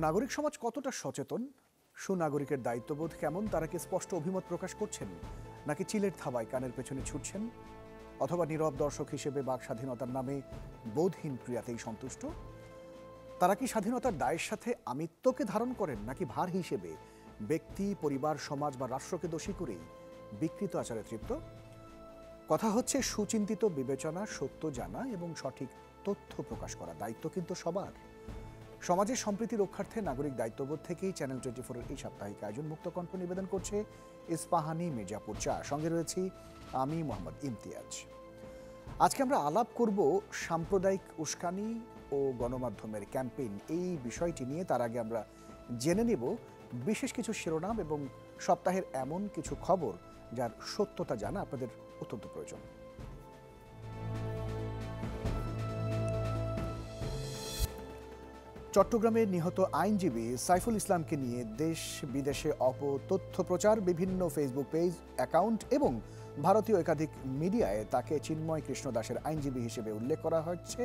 নাগরিক সমাজ কতটা সচেতন, সুনাগরিকের দায়িত্ববোধ কেমন, তারা কি স্পষ্ট অভিমত প্রকাশ করছেন, নাকি চিলের থাবায় কানের পেছনে ছুটছেন, অথবা নীরব দর্শক হিসেবে বাক স্বাধীনতার নামে বোধহীন ক্রিয়াতেই সন্তুষ্ট? তারা কি স্বাধীনতার দায়ের সাথে আমিত্বকে ধারণ করেন, নাকি ভার হিসেবে ব্যক্তি, পরিবার, সমাজ বা রাষ্ট্রকে দোষী করেই বিকৃত আচারে তৃপ্ত? কথা হচ্ছে সুচিন্তিত বিবেচনা, সত্য জানা এবং সঠিক তথ্য প্রকাশ করা। দায়িত্ব কিন্তু সবার। সমাজের সম্প্রীতি রক্ষার্থে নাগরিক দায়িত্ববোধ থেকেই চ্যানেল 24-এর এই সাপ্তাহিক আয়োজন মুক্ত কণ্ঠ নিবেদন করছে ইস্পাহানি মির্জাপুর চা। সঙ্গে রয়েছি আমি মোহাম্মদ ইমতিয়াজ। আজকে আমরা আলাপ করব সাম্প্রদায়িক উস্কানি ও গণমাধ্যমের ক্যাম্পেইন এই বিষয়টি নিয়ে। তার আগে আমরা জেনে নেব বিশেষ কিছু শিরোনাম এবং সপ্তাহের এমন কিছু খবর যার সত্যতা জানা আপনাদের অত্যন্ত প্রয়োজন। চট্টগ্রামে নিহত আইনজীবী সাইফুল ইসলামকে নিয়ে দেশ বিদেশে অপতথ্য প্রচার, বিভিন্ন ফেসবুক পেজ, অ্যাকাউন্ট এবং ভারতীয় একাধিক মিডিয়ায় তাকে চিন্ময় কৃষ্ণ দাসের আইনজীবী হিসেবে উল্লেখ করা হচ্ছে।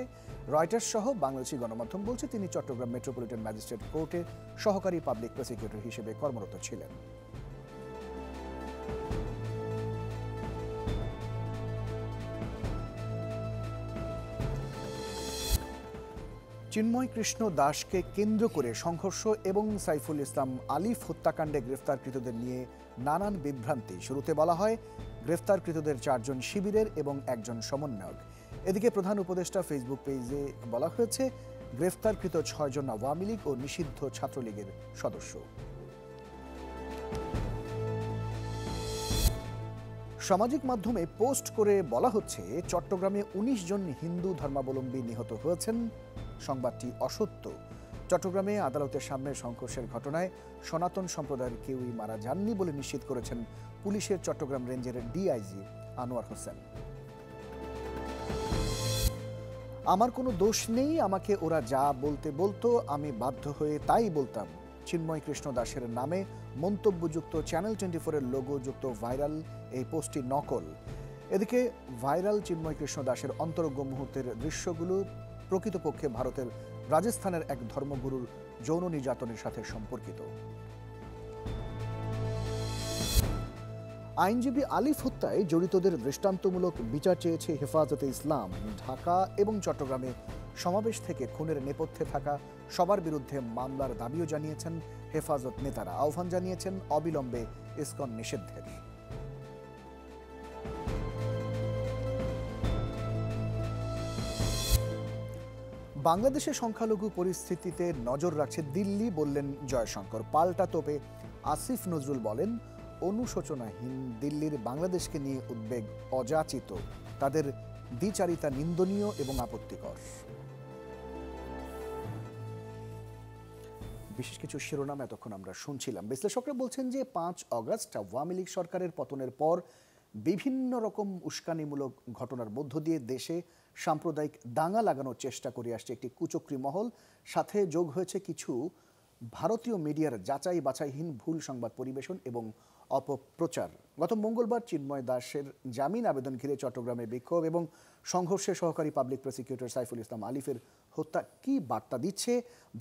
রয়টার্স সহ বাংলাদেশি গণমাধ্যম বলছে তিনি চট্টগ্রাম মেট্রোপলিটন ম্যাজিস্ট্রেট কোর্টে সহকারী পাবলিক প্রসিকিউটর হিসেবে কর্মরত ছিলেন। চিন্ময় কৃষ্ণ দাসকে কেন্দ্র করে সংঘর্ষ এবং সাইফুল ইসলাম আলিফ হত্যাকাণ্ডে গ্রেফতারকৃতদের নিয়ে নানান বিভ্রান্তি। শুরুতে বলা হয় গ্রেফতারকৃতদের 4 জন শিবিরের এবং 1 জন সমন্বয়ক। এদিকে প্রধান উপদেষ্টা ফেসবুক পেজে বলা হয়েছে গ্রেফতারকৃত 6 জন আওয়ামী লীগ ও নিষিদ্ধ ছাত্রলীগের সদস্য। সামাজিক মাধ্যমে পোস্ট করে বলা হচ্ছে চট্টগ্রামে 19 জন হিন্দু ধর্মাবলম্বী নিহত হয়েছেন। সংবাদটি অসত্য। চট্টগ্রামে আদালতের সামনে সংঘর্ষের ঘটনায় সনাতন সম্প্রদায়ের কেউই মারা যাননি বলে নিশ্চিত করেছেন পুলিশের চট্টগ্রাম রেঞ্জের ডিআইজি আনোয়ার হোসেন। আমার কোনো দোষ নেই, আমাকে ওরা যা বলতে বলতো, আমি বাধ্য হয়ে তাই বলতাম। চিন্ময় কৃষ্ণ দাসের নামে মন্তব্যযুক্ত চ্যানেল 24-এর লোগো যুক্ত ভাইরাল এই পোস্টটি নকল। এদিকে ভাইরাল চিন্ময় কৃষ্ণ দাসের অন্তরঙ্গ মুহূর্তের দৃশ্যগুলো প্রকৃতপক্ষে ভারতের রাজস্থানের এক ধর্মগুরুর যৌন নির্যাতনের সাথে সম্পর্কিত। আইনজীবী আলিফ হত্যায় জড়িতদের দৃষ্টান্তমূলক বিচার চেয়েছে হেফাজতে ইসলাম। ঢাকা এবং চট্টগ্রামে সমাবেশ থেকে খুনের নেপথ্যে থাকা সবার বিরুদ্ধে মামলার দাবিও জানিয়েছেন হেফাজত নেতারা। আহ্বান জানিয়েছেন অবিলম্বে ইসকন নিষিদ্ধের। বাংলাদেশের সংখ্যালঘু পরিস্থিতিতে নজর রাখছে দিল্লি, বললেন জয়শঙ্কর। পাল্টা তোপে আসিফ নজরুল বলেন অনুশোচনাহীন দিল্লির বাংলাদেশকে নিয়ে উদ্বেগ অযাচিত, তাদের দ্বিচারিতা নিন্দনীয় এবং আপত্তিকর। বিশেষ কিছু শিরোনাম এতক্ষণ আমরা শুনছিলাম। বিশ্লেষকরা বলছেন যে 5 অগস্ট আওয়ামী লীগ সরকারের পতনের পর বিভিন্ন রকম উস্কানিমূলক ঘটনার মধ্য দিয়ে দেশে সাম্প্রদায়িক দাঙ্গা লাগানোর চেষ্টা করে আসছে একটি কুচক্রী মহল। সাথে যোগ হয়েছে কিছু ভারতীয় মিডিয়ার যাচাই বাছাইহীন ভুল সংবাদ পরিবেশন এবং অপপ্রচার। গত মঙ্গলবার চিন্ময় দাসের জামিন আবেদন ঘিরে চট্টগ্রামে বিক্ষোভ এবং সংঘর্ষে সহকারী পাবলিক প্রসিকিউটর সাইফুল ইসলাম আলিফের হত্যা কি বার্তা দিচ্ছে,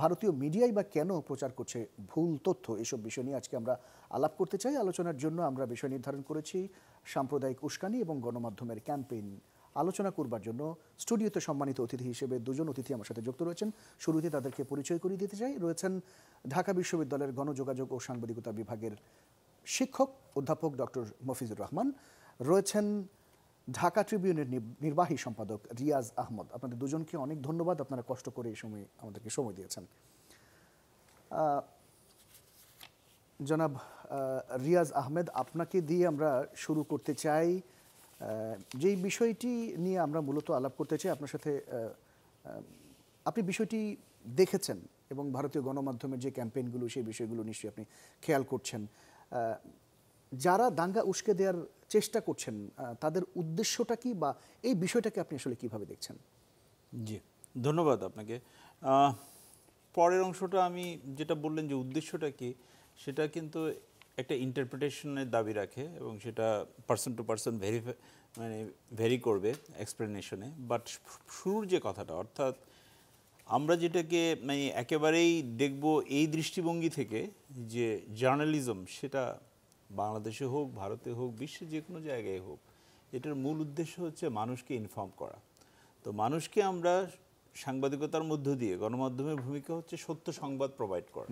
ভারতীয় মিডিয়াই বা কেন প্রচার করছে ভুল তথ্য, এসব বিষয় নিয়ে আজকে আমরা আলাপ করতে চাই। আলোচনার জন্য আমরা বিষয় নির্ধারণ করেছি সাম্প্রদায়িক উস্কানি এবং গণমাধ্যমের ক্যাম্পেইন। আলোচনা করবার জন্য স্টুডিওতে সম্মানিত অতিথি হিসেবে 2 জন অতিথি আমার সাথে যুক্ত রয়েছেন। শুরুতে তাদেরকে পরিচয় করিয়ে দিতে চাই। রয়েছেন ঢাকা বিশ্ববিদ্যালয়ের গণযোগাযোগ ও সাংবাদিকতা বিভাগের শিক্ষক অধ্যাপক ডক্টর মফিজুর রহমান, রয়েছেন ঢাকা ট্রিবিউনের নির্বাহী সম্পাদক রিয়াজ আহমদ। আপনাদের দুজনকে অনেক ধন্যবাদ, আপনারা কষ্ট করে এই সময় আমাদেরকে সময় দিয়েছেন। জনাব রিয়াজ আহমেদ, আপনাকে দিয়ে আমরা শুরু করতে চাই। যেই বিষয়টি নিয়ে আমরা মূলত আলাপ করতে চাই আপনার সাথে, আপনি বিষয়টি দেখেছেন এবং ভারতীয় গণমাধ্যমের যে ক্যাম্পেইনগুলো সেই বিষয়গুলো নিশ্চয়ই আপনি খেয়াল করছেন। যারা দাঙ্গা উস্কে দেওয়ার চেষ্টা করছেন তাদের উদ্দেশ্যটা কি, বা এই বিষয়টাকে আপনি আসলে কিভাবে দেখছেন? জি, ধন্যবাদ আপনাকে। পরের অংশটা আমি যেটা বললেন যে উদ্দেশ্যটা কি, সেটা কিন্তু একটা ইন্টারপ্রিটেশনের দাবি রাখে এবং সেটা পার্সন টু পার্সন ভেরি করবে এক্সপ্লেনেশনে। বাট শুরুর যে কথাটা, অর্থাৎ আমরা যেটাকে মানে একেবারেই দেখব এই দৃষ্টিভঙ্গি থেকে যে জার্নালিজম সেটা বাংলাদেশে হোক, ভারতে হোক, বিশ্বের যে কোনো জায়গায় হোক, এটার মূল উদ্দেশ্য হচ্ছে মানুষকে ইনফর্ম করা। তো মানুষকে আমরা সাংবাদিকতার মধ্য দিয়ে, গণমাধ্যমের ভূমিকা হচ্ছে সত্য সংবাদ প্রোভাইড করা।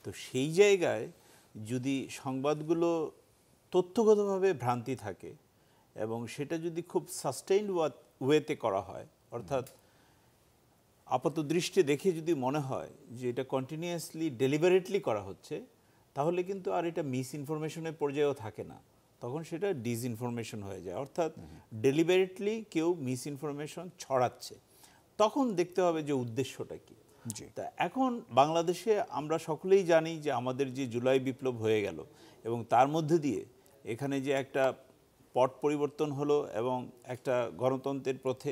তো সেই জায়গায় যদি সংবাদগুলো তথ্যগতভাবে ভ্রান্তি থাকে এবং সেটা যদি খুব সাস্টেইনড ওয়েতে করা হয়, অর্থাৎ আপাত দৃষ্টি দেখে যদি মনে হয় যে এটা কন্টিনিউয়াসলি ডেলিবারেটলি করা হচ্ছে, তাহলে কিন্তু আর এটা মিস ইনফরমেশনের পর্যায়েও থাকে না, তখন সেটা ডিসইনফরমেশন হয়ে যায়। অর্থাৎ ডেলিবারেটলি কেউ মিস ইনফরমেশন ছড়াচ্ছে, তখন দেখতে হবে যে উদ্দেশ্যটা কি। তা এখন বাংলাদেশে আমরা সকলেই জানি যে আমাদের যে জুলাই বিপ্লব হয়ে গেল এবং তার মধ্যে দিয়ে এখানে যে একটা পট পরিবর্তন হলো এবং একটা গণতন্ত্রের পথে,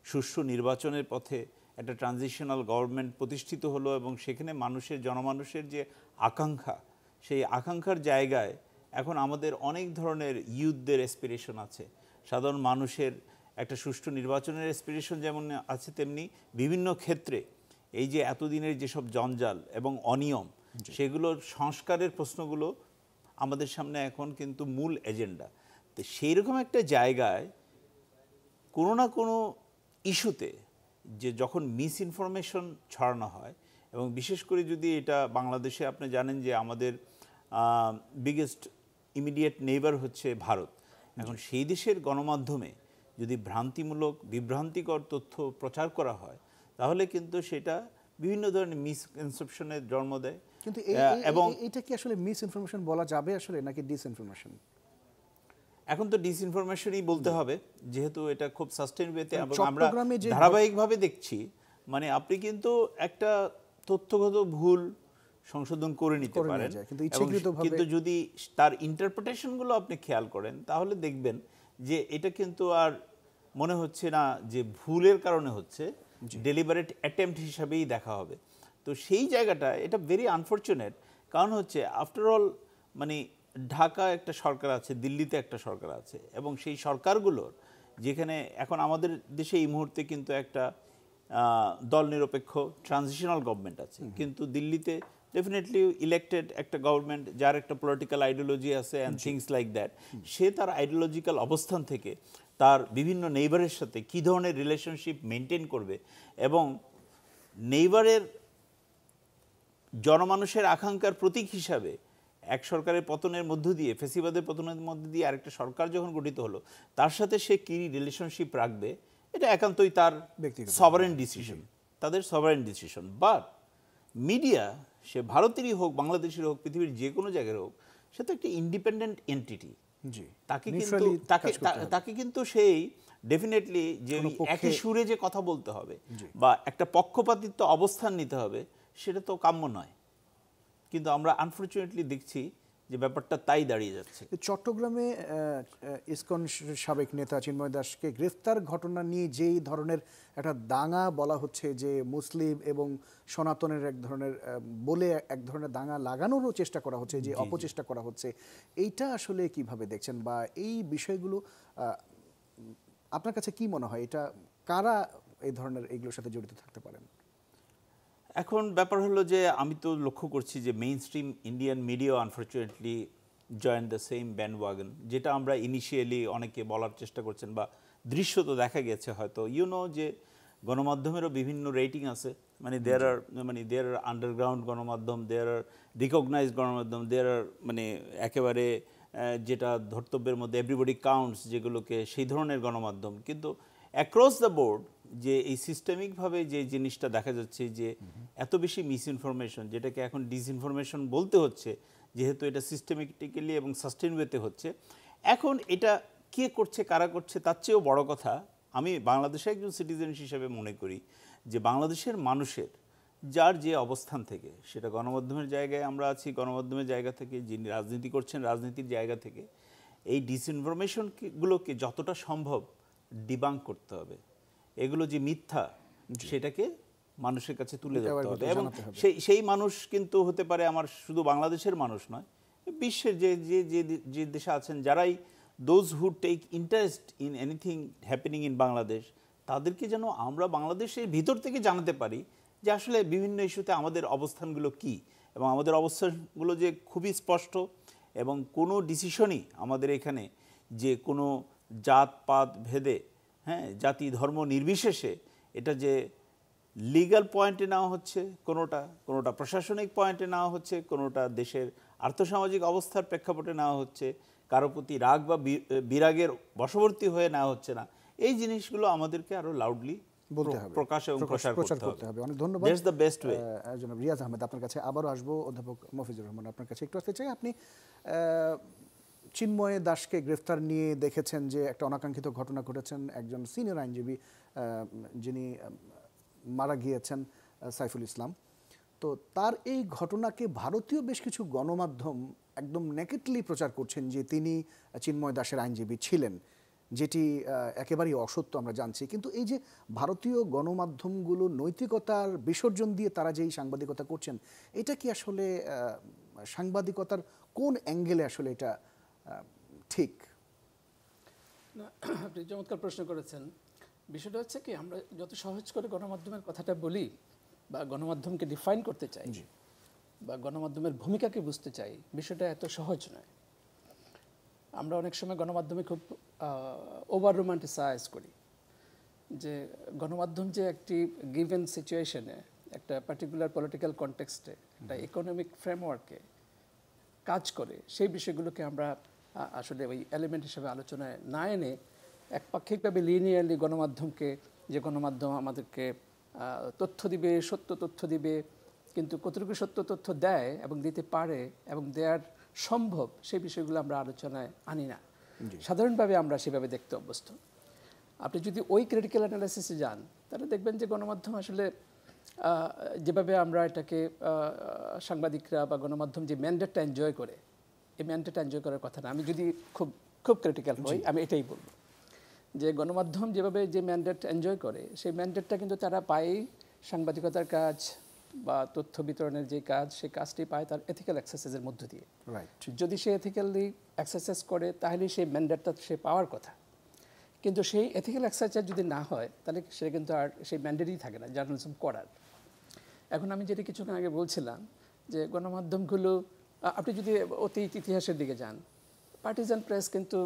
সুষ্ঠু নির্বাচনের পথে একটা ট্রানজিশনাল গভর্নমেন্ট প্রতিষ্ঠিত হলো এবং সেখানে জনমানুষের যে আকাঙ্ক্ষা, সেই আকাঙ্ক্ষার জায়গায় এখন আমাদের অনেক ধরনের ইউথদের অ্যাসপিরেশন আছে, সাধারণ মানুষের একটা সুষ্ঠু নির্বাচনের অ্যাসপিরেশন যেমন আছে, তেমনি বিভিন্ন ক্ষেত্রে এই যে এতদিনের যেসব জঞ্জাল এবং অনিয়ম, সেগুলোর সংস্কারের প্রশ্নগুলো আমাদের সামনে এখন কিন্তু মূল এজেন্ডা। তো সেই রকম একটা জায়গায় কোনো না কোনো ইস্যুতে যে যখন মিস ইনফরমেশন ছড়ানো হয়, এবং বিশেষ করে যদি এটা বাংলাদেশে আপনি জানেন যে আমাদের বিগেস্ট ইমিডিয়েট নেইবার হচ্ছে ভারত, এখন সেই দেশের গণমাধ্যমে যদি ভ্রান্তিমূলক, বিভ্রান্তিকর তথ্য প্রচার করা হয়, তাহলে কিন্তু সেটা বিভিন্ন ধরনের মিসকনসেপশনের জন্ম দেয়। কিন্তু এবং এটা কি আসলে মিস ইনফরমেশন বলা যাবে আসলে, নাকি ডিসইনফরমেশন? এখন তো ডিসইনফরমেশনই বলতে হবে, যেহেতু এটা খুব সাস্টেইন ওয়েতে আমরা ধারাবাহিকভাবে দেখছি। মানে আপনি কিন্তু একটা তথ্যগত ভুল সংশোধন করে নিতে পারেন, কিন্তু যদি তার ইন্টারপ্রিটেশনগুলো আপনি খেয়াল করেন, তাহলে দেখবেন যে এটা কিন্তু আর মনে হচ্ছে না যে ভুলের কারণে হচ্ছে, ডেলিবারেট অ্যাটেম্পট হিসাবেই দেখা হবে। তো সেই জায়গাটা এটা ভেরি আনফরচুনেট, কারণ হচ্ছে আফটার অল মানে ঢাকা একটা সরকার আছে, দিল্লিতে একটা সরকার আছে, এবং সেই সরকারগুলোর যেখানে এখন আমাদের দেশে এই মুহূর্তে কিন্তু একটা দল নিরপেক্ষ ট্রানজিশনাল গভর্নমেন্ট আছে, কিন্তু দিল্লিতে ডেফিনেটলি ইলেক্টেড একটা গভর্নমেন্ট যার একটা পলিটিক্যাল আইডিওলজি আছে অ্যান্ড থিংস লাইক দ্যাট। সে তার আইডিওলজিক্যাল অবস্থান থেকে তার বিভিন্ন নেইবারের সাথে কী ধরনের রিলেশনশিপ মেনটেন করবে, এবং নেইবারের জনমানুষের আকাঙ্ক্ষার প্রতীক হিসাবে এক সরকারের পতনের মধ্য দিয়ে, ফেসিবাদের পতনের মধ্য দিয়ে আরেকটা সরকার যখন গঠিত হলো, তার সাথে সে কী রিলেশনশিপ রাখবে, এটা একান্তই তার সভারেন ডিসিশন, তাদের সভারেন ডিসিশন। বাট মিডিয়া, সে ভারতেরই হোক, বাংলাদেশের হোক, পৃথিবীর যে কোনো জায়গার হোক, সে তো একটা ইন্ডিপেন্ডেন্ট এন্টিটি। তাকে কিন্তু সেই ডেফিনেটলি যে একই সুরে যে কথা বলতে হবে বা একটা পক্ষপাতিত্ব অবস্থান নিতে হবে, সেটা তো কাম্য নয়। কিন্তু আমরা আনফরচুনেটলি দেখছি যে ব্যাপারটা তাই দাঁড়িয়ে যাচ্ছে। চট্টগ্রামে ইসকন সাবেক নেতা চিন্ময় দাসকে গ্রেফতার ঘটনা নিয়ে যেই ধরনের একটা দাঙ্গা বলা হচ্ছে, যে মুসলিম এবং সনাতনের এক ধরনের বলে এক ধরনের দাঙ্গা লাগানোরও চেষ্টা করা হচ্ছে, যে অপচেষ্টা করা হচ্ছে, এইটা আসলে কিভাবে দেখছেন, বা এই বিষয়গুলো আপনার কাছে কি মনে হয়, এটা কারা এই ধরনের এইগুলোর সাথে জড়িত থাকতে পারেন? এখন ব্যাপার হলো যে আমি তো লক্ষ্য করছি যে mainstream Indian media unfortunately join the same bandwagon, যেটা আমরা ইনিশিয়ালি অনেকে বলার চেষ্টা করছেন বা দৃশ্য তো দেখা গেছে হয়তো, যে গণমাধ্যমেরও বিভিন্ন রেটিং আছে, মানে দেয়ার আর আন্ডারগ্রাউন্ড গণমাধ্যম, দেয়ার আর রিকগনাইজড গণমাধ্যম, দেয়ার আর মানে একেবারে যেটা ধর্তব্যের মধ্যে এভরিবডি কাউন্টস, যেগুলোকে সেই ধরনের গণমাধ্যম। কিন্তু অ্যাক্রস দ্য বোর্ড যে এই সিস্টেমিকভাবে যে জিনিসটা দেখা যাচ্ছে, যে এত বেশি মিসইনফরমেশন, যেটাকে এখন ডিসইনফরমেশন বলতে হচ্ছে, যেহেতু এটা সিস্টেমেটিক্যালি এবং সাস্টেইন ওয়েতে হচ্ছে। এখন এটা কে করছে, কারা করছে, তার চেয়েও বড় কথা, আমি বাংলাদেশের একজন সিটিজেন হিসেবে মনে করি যে বাংলাদেশের মানুষের যার যে অবস্থান থেকে, সেটা গণমাধ্যমের জায়গায় আমরা আছি, গণমাধ্যমের জায়গা থেকে, যিনি রাজনীতি করছেন রাজনীতির জায়গা থেকে, এই ডিসইনফরমেশনগুলোকে যতটা সম্ভব ডিবাঙ্ক করতে হবে। এগুলো যে মিথ্যা, সেটাকে মানুষের কাছে তুলে ধরতে হবে, এবং সেই মানুষ কিন্তু হতে পারে আমার শুধু বাংলাদেশের মানুষ নয়, বিশ্বের যে দেশে আছেন, যারাই those who take interest in anything happening in Bangladesh, তাদেরকে যেন আমরা বাংলাদেশের ভিতর থেকে জানাতে পারি যে আসলে বিভিন্ন ইস্যুতে আমাদের অবস্থানগুলো কি, এবং আমাদের অবস্থানগুলো যে খুবই স্পষ্ট, এবং কোনো ডিসিশনই আমাদের এখানে যে কোনো জাতপাত ভেদে, হ্যাঁ, জাতি ধর্ম নির্বিশেষে এটা যে লিগ্যাল পয়েন্টে নেওয়া হচ্ছে, কোনোটা প্রশাসনিক পয়েন্টে নেওয়া হচ্ছে, কোনোটা দেশের আর্থসামাজিক অবস্থার প্রেক্ষাপটে নেওয়া হচ্ছে, কারো প্রতি রাগ বা বিরাগের বশবর্তী হয়ে নেওয়া হচ্ছে না, এই জিনিসগুলো আমাদেরকে আরো লাউডলি বলতে হবে, প্রকাশ এবং প্রচার করতে হবে। অনেক ধন্যবাদ। That's the best way. জনাব রিয়াজ আহমেদ, আপনার কাছে আবারও আসবো। অধ্যাপক মফিজুর রহমান, আপনার কাছে একটু আসতে চাই। আপনি চিন্ময় দাসকে গ্রেফতার নিয়ে দেখেছেন যে একটা অনাকাঙ্ক্ষিত ঘটনা ঘটেছেন, একজন সিনিয়র আইনজীবী যিনি মারা গিয়েছেন, সাইফুল ইসলাম। তো তার এই ঘটনাকে ভারতীয় বেশ কিছু গণমাধ্যম একদম নেকেটলি প্রচার করছেন যে তিনি চিন্ময় দাসের আইনজীবী ছিলেন, যেটি একেবারেই অসত্য আমরা জানছি। কিন্তু এই যে ভারতীয় গণমাধ্যমগুলো নৈতিকতার বিসর্জন দিয়ে তারা যেই সাংবাদিকতা করছেন, এটা কি আসলে সাংবাদিকতার কোন অ্যাঙ্গেলে আসলে এটা ঠিক? না, আপনি চমৎকার প্রশ্ন করেছেন। বিষয়টা হচ্ছে কি, আমরা যত সহজ করে গণমাধ্যমের কথাটা বলি বা গণমাধ্যমকে ডিফাইন করতে চাই বা গণমাধ্যমের ভূমিকাকে বুঝতে চাই, বিষয়টা এত সহজ নয়। আমরা অনেক সময় গণমাধ্যমে খুব ওভার রোমান্টিসাইজ করি যে গণমাধ্যম যে একটি গিভেন সিচুয়েশনে, একটা পার্টিকুলার পলিটিক্যাল কনটেক্সটে, একটা ইকোনমিক ফ্রেমওয়ার্কে কাজ করে, সেই বিষয়গুলোকে আমরা আসলে ওই এলিমেন্ট হিসেবে আলোচনায় না এনে একপাক্ষিকভাবে লিনিয়ারলি গণমাধ্যমকে, যে গণমাধ্যম আমাদেরকে তথ্য দিবে, সত্য তথ্য দিবে, কিন্তু কতটুকু সত্য তথ্য দেয় এবং দিতে পারে এবং দেওয়ার সম্ভব, সেই বিষয়গুলো আমরা আলোচনায় আনি না। সাধারণভাবে আমরা সেভাবে দেখতে অভ্যস্ত। আপনি যদি ওই ক্রিটিক্যাল অ্যানালাইসিসে যান, তাহলে দেখবেন যে গণমাধ্যম আসলে যেভাবে আমরা এটাকে সাংবাদিকরা বা গণমাধ্যম যে ম্যান্ডেটটা এনজয় করে, এই ম্যান্ডেটটা এনজয় করার কথা না। আমি যদি খুব খুব ক্রিটিক্যাল হই, আমি এটাই বলবো যে গণমাধ্যম যেভাবে যে ম্যান্ডেট এনজয় করে, সেই ম্যান্ডেটটা কিন্তু তারা পায় সাংবাদিকতার কাজ বা তথ্য বিতরণের যে কাজ, সেই কাজটি পায় তার এথিক্যাল এক্সারসাইজের মধ্য দিয়ে। যদি সে এথিক্যালি এক্সারসাইজ করে, তাহলে সেই ম্যান্ডেটটা সে পাওয়ার কথা। কিন্তু সেই এথিক্যাল এক্সারসাইজ যদি না হয়, তাহলে সে কিন্তু আর সেই ম্যান্ডেটই থাকে না জার্নালিজম করার। এখন আমি যেটা কিছুক্ষণ আগে বলছিলাম যে গণমাধ্যমগুলো, আপনি যদি অতীত ইতিহাসের দিকে যান, পার্টিজান প্রেস কিন্তু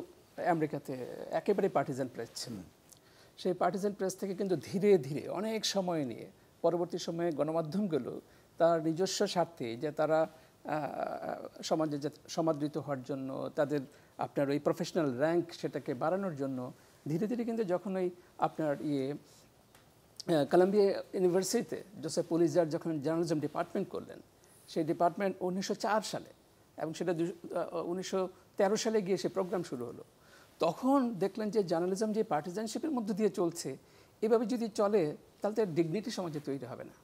আমেরিকাতে একেবারে পার্টিজান প্রেস ছিল। সেই পার্টিজান প্রেস থেকে কিন্তু ধীরে ধীরে অনেক সময় নিয়ে পরবর্তী সময়ে গণমাধ্যমগুলো তার নিজস্ব স্বার্থে, যে তারা সমাজে সমাদৃত হওয়ার জন্য, তাদের আপনার ওই প্রফেশনাল র্যাঙ্ক সেটাকে বাড়ানোর জন্য ধীরে ধীরে কিন্তু যখন ওই আপনার কলাম্বিয়া ইউনিভার্সিটিতে জোসেফ পুলিজার যখন জার্নালিজম ডিপার্টমেন্ট করলেন, সেই ডিপার্টমেন্ট 1904 সালে, এবং সেটা 1913 সালে গিয়ে সে প্রোগ্রাম শুরু হলো। তখন দেখলেন যে জার্নালিজম যে পার্টিজানশিপের মধ্যে দিয়ে চলছে, এভাবে যদি চলে তাহলে তো ডিগনিটি সমাজে তৈরি হবে না।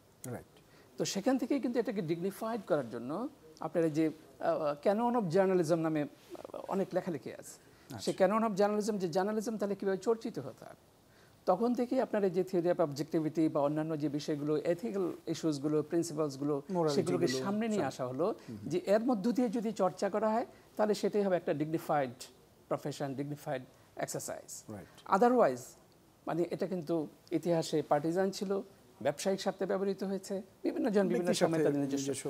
তো সেখান থেকেই কিন্তু এটাকে ডিগনিফাইড করার জন্য আপনারা যে ক্যানন অফ জার্নালিজম নামে অনেক লেখালেখি আছে, সেই ক্যানন অফ জার্নালিজম, যে জার্নালিজম তাহলে কীভাবে চর্চিত হতে হবে, তখন থেকেই আপনারা যে থিওরি অফ অবজেক্টিভিটি বা অন্যান্য যে বিষয়গুলো, এথিক্যাল ইস্যুসগুলো, প্রিন্সিপালসগুলো, সেগুলোকে সামনে নিয়ে আসা হলো, যে এর মধ্য দিয়ে যদি চর্চা করা হয় তাহলে সেটাই হবে একটা dignified profession, dignified exercise. Otherwise মানে এটা কিন্তু ইতিহাসে পার্টিজান ছিল, ব্যবসায়িক স্বার্থে ব্যবহৃত হয়েছে, বিভিন্ন জন বিভিন্ন সময় তাদের নিজস্ব।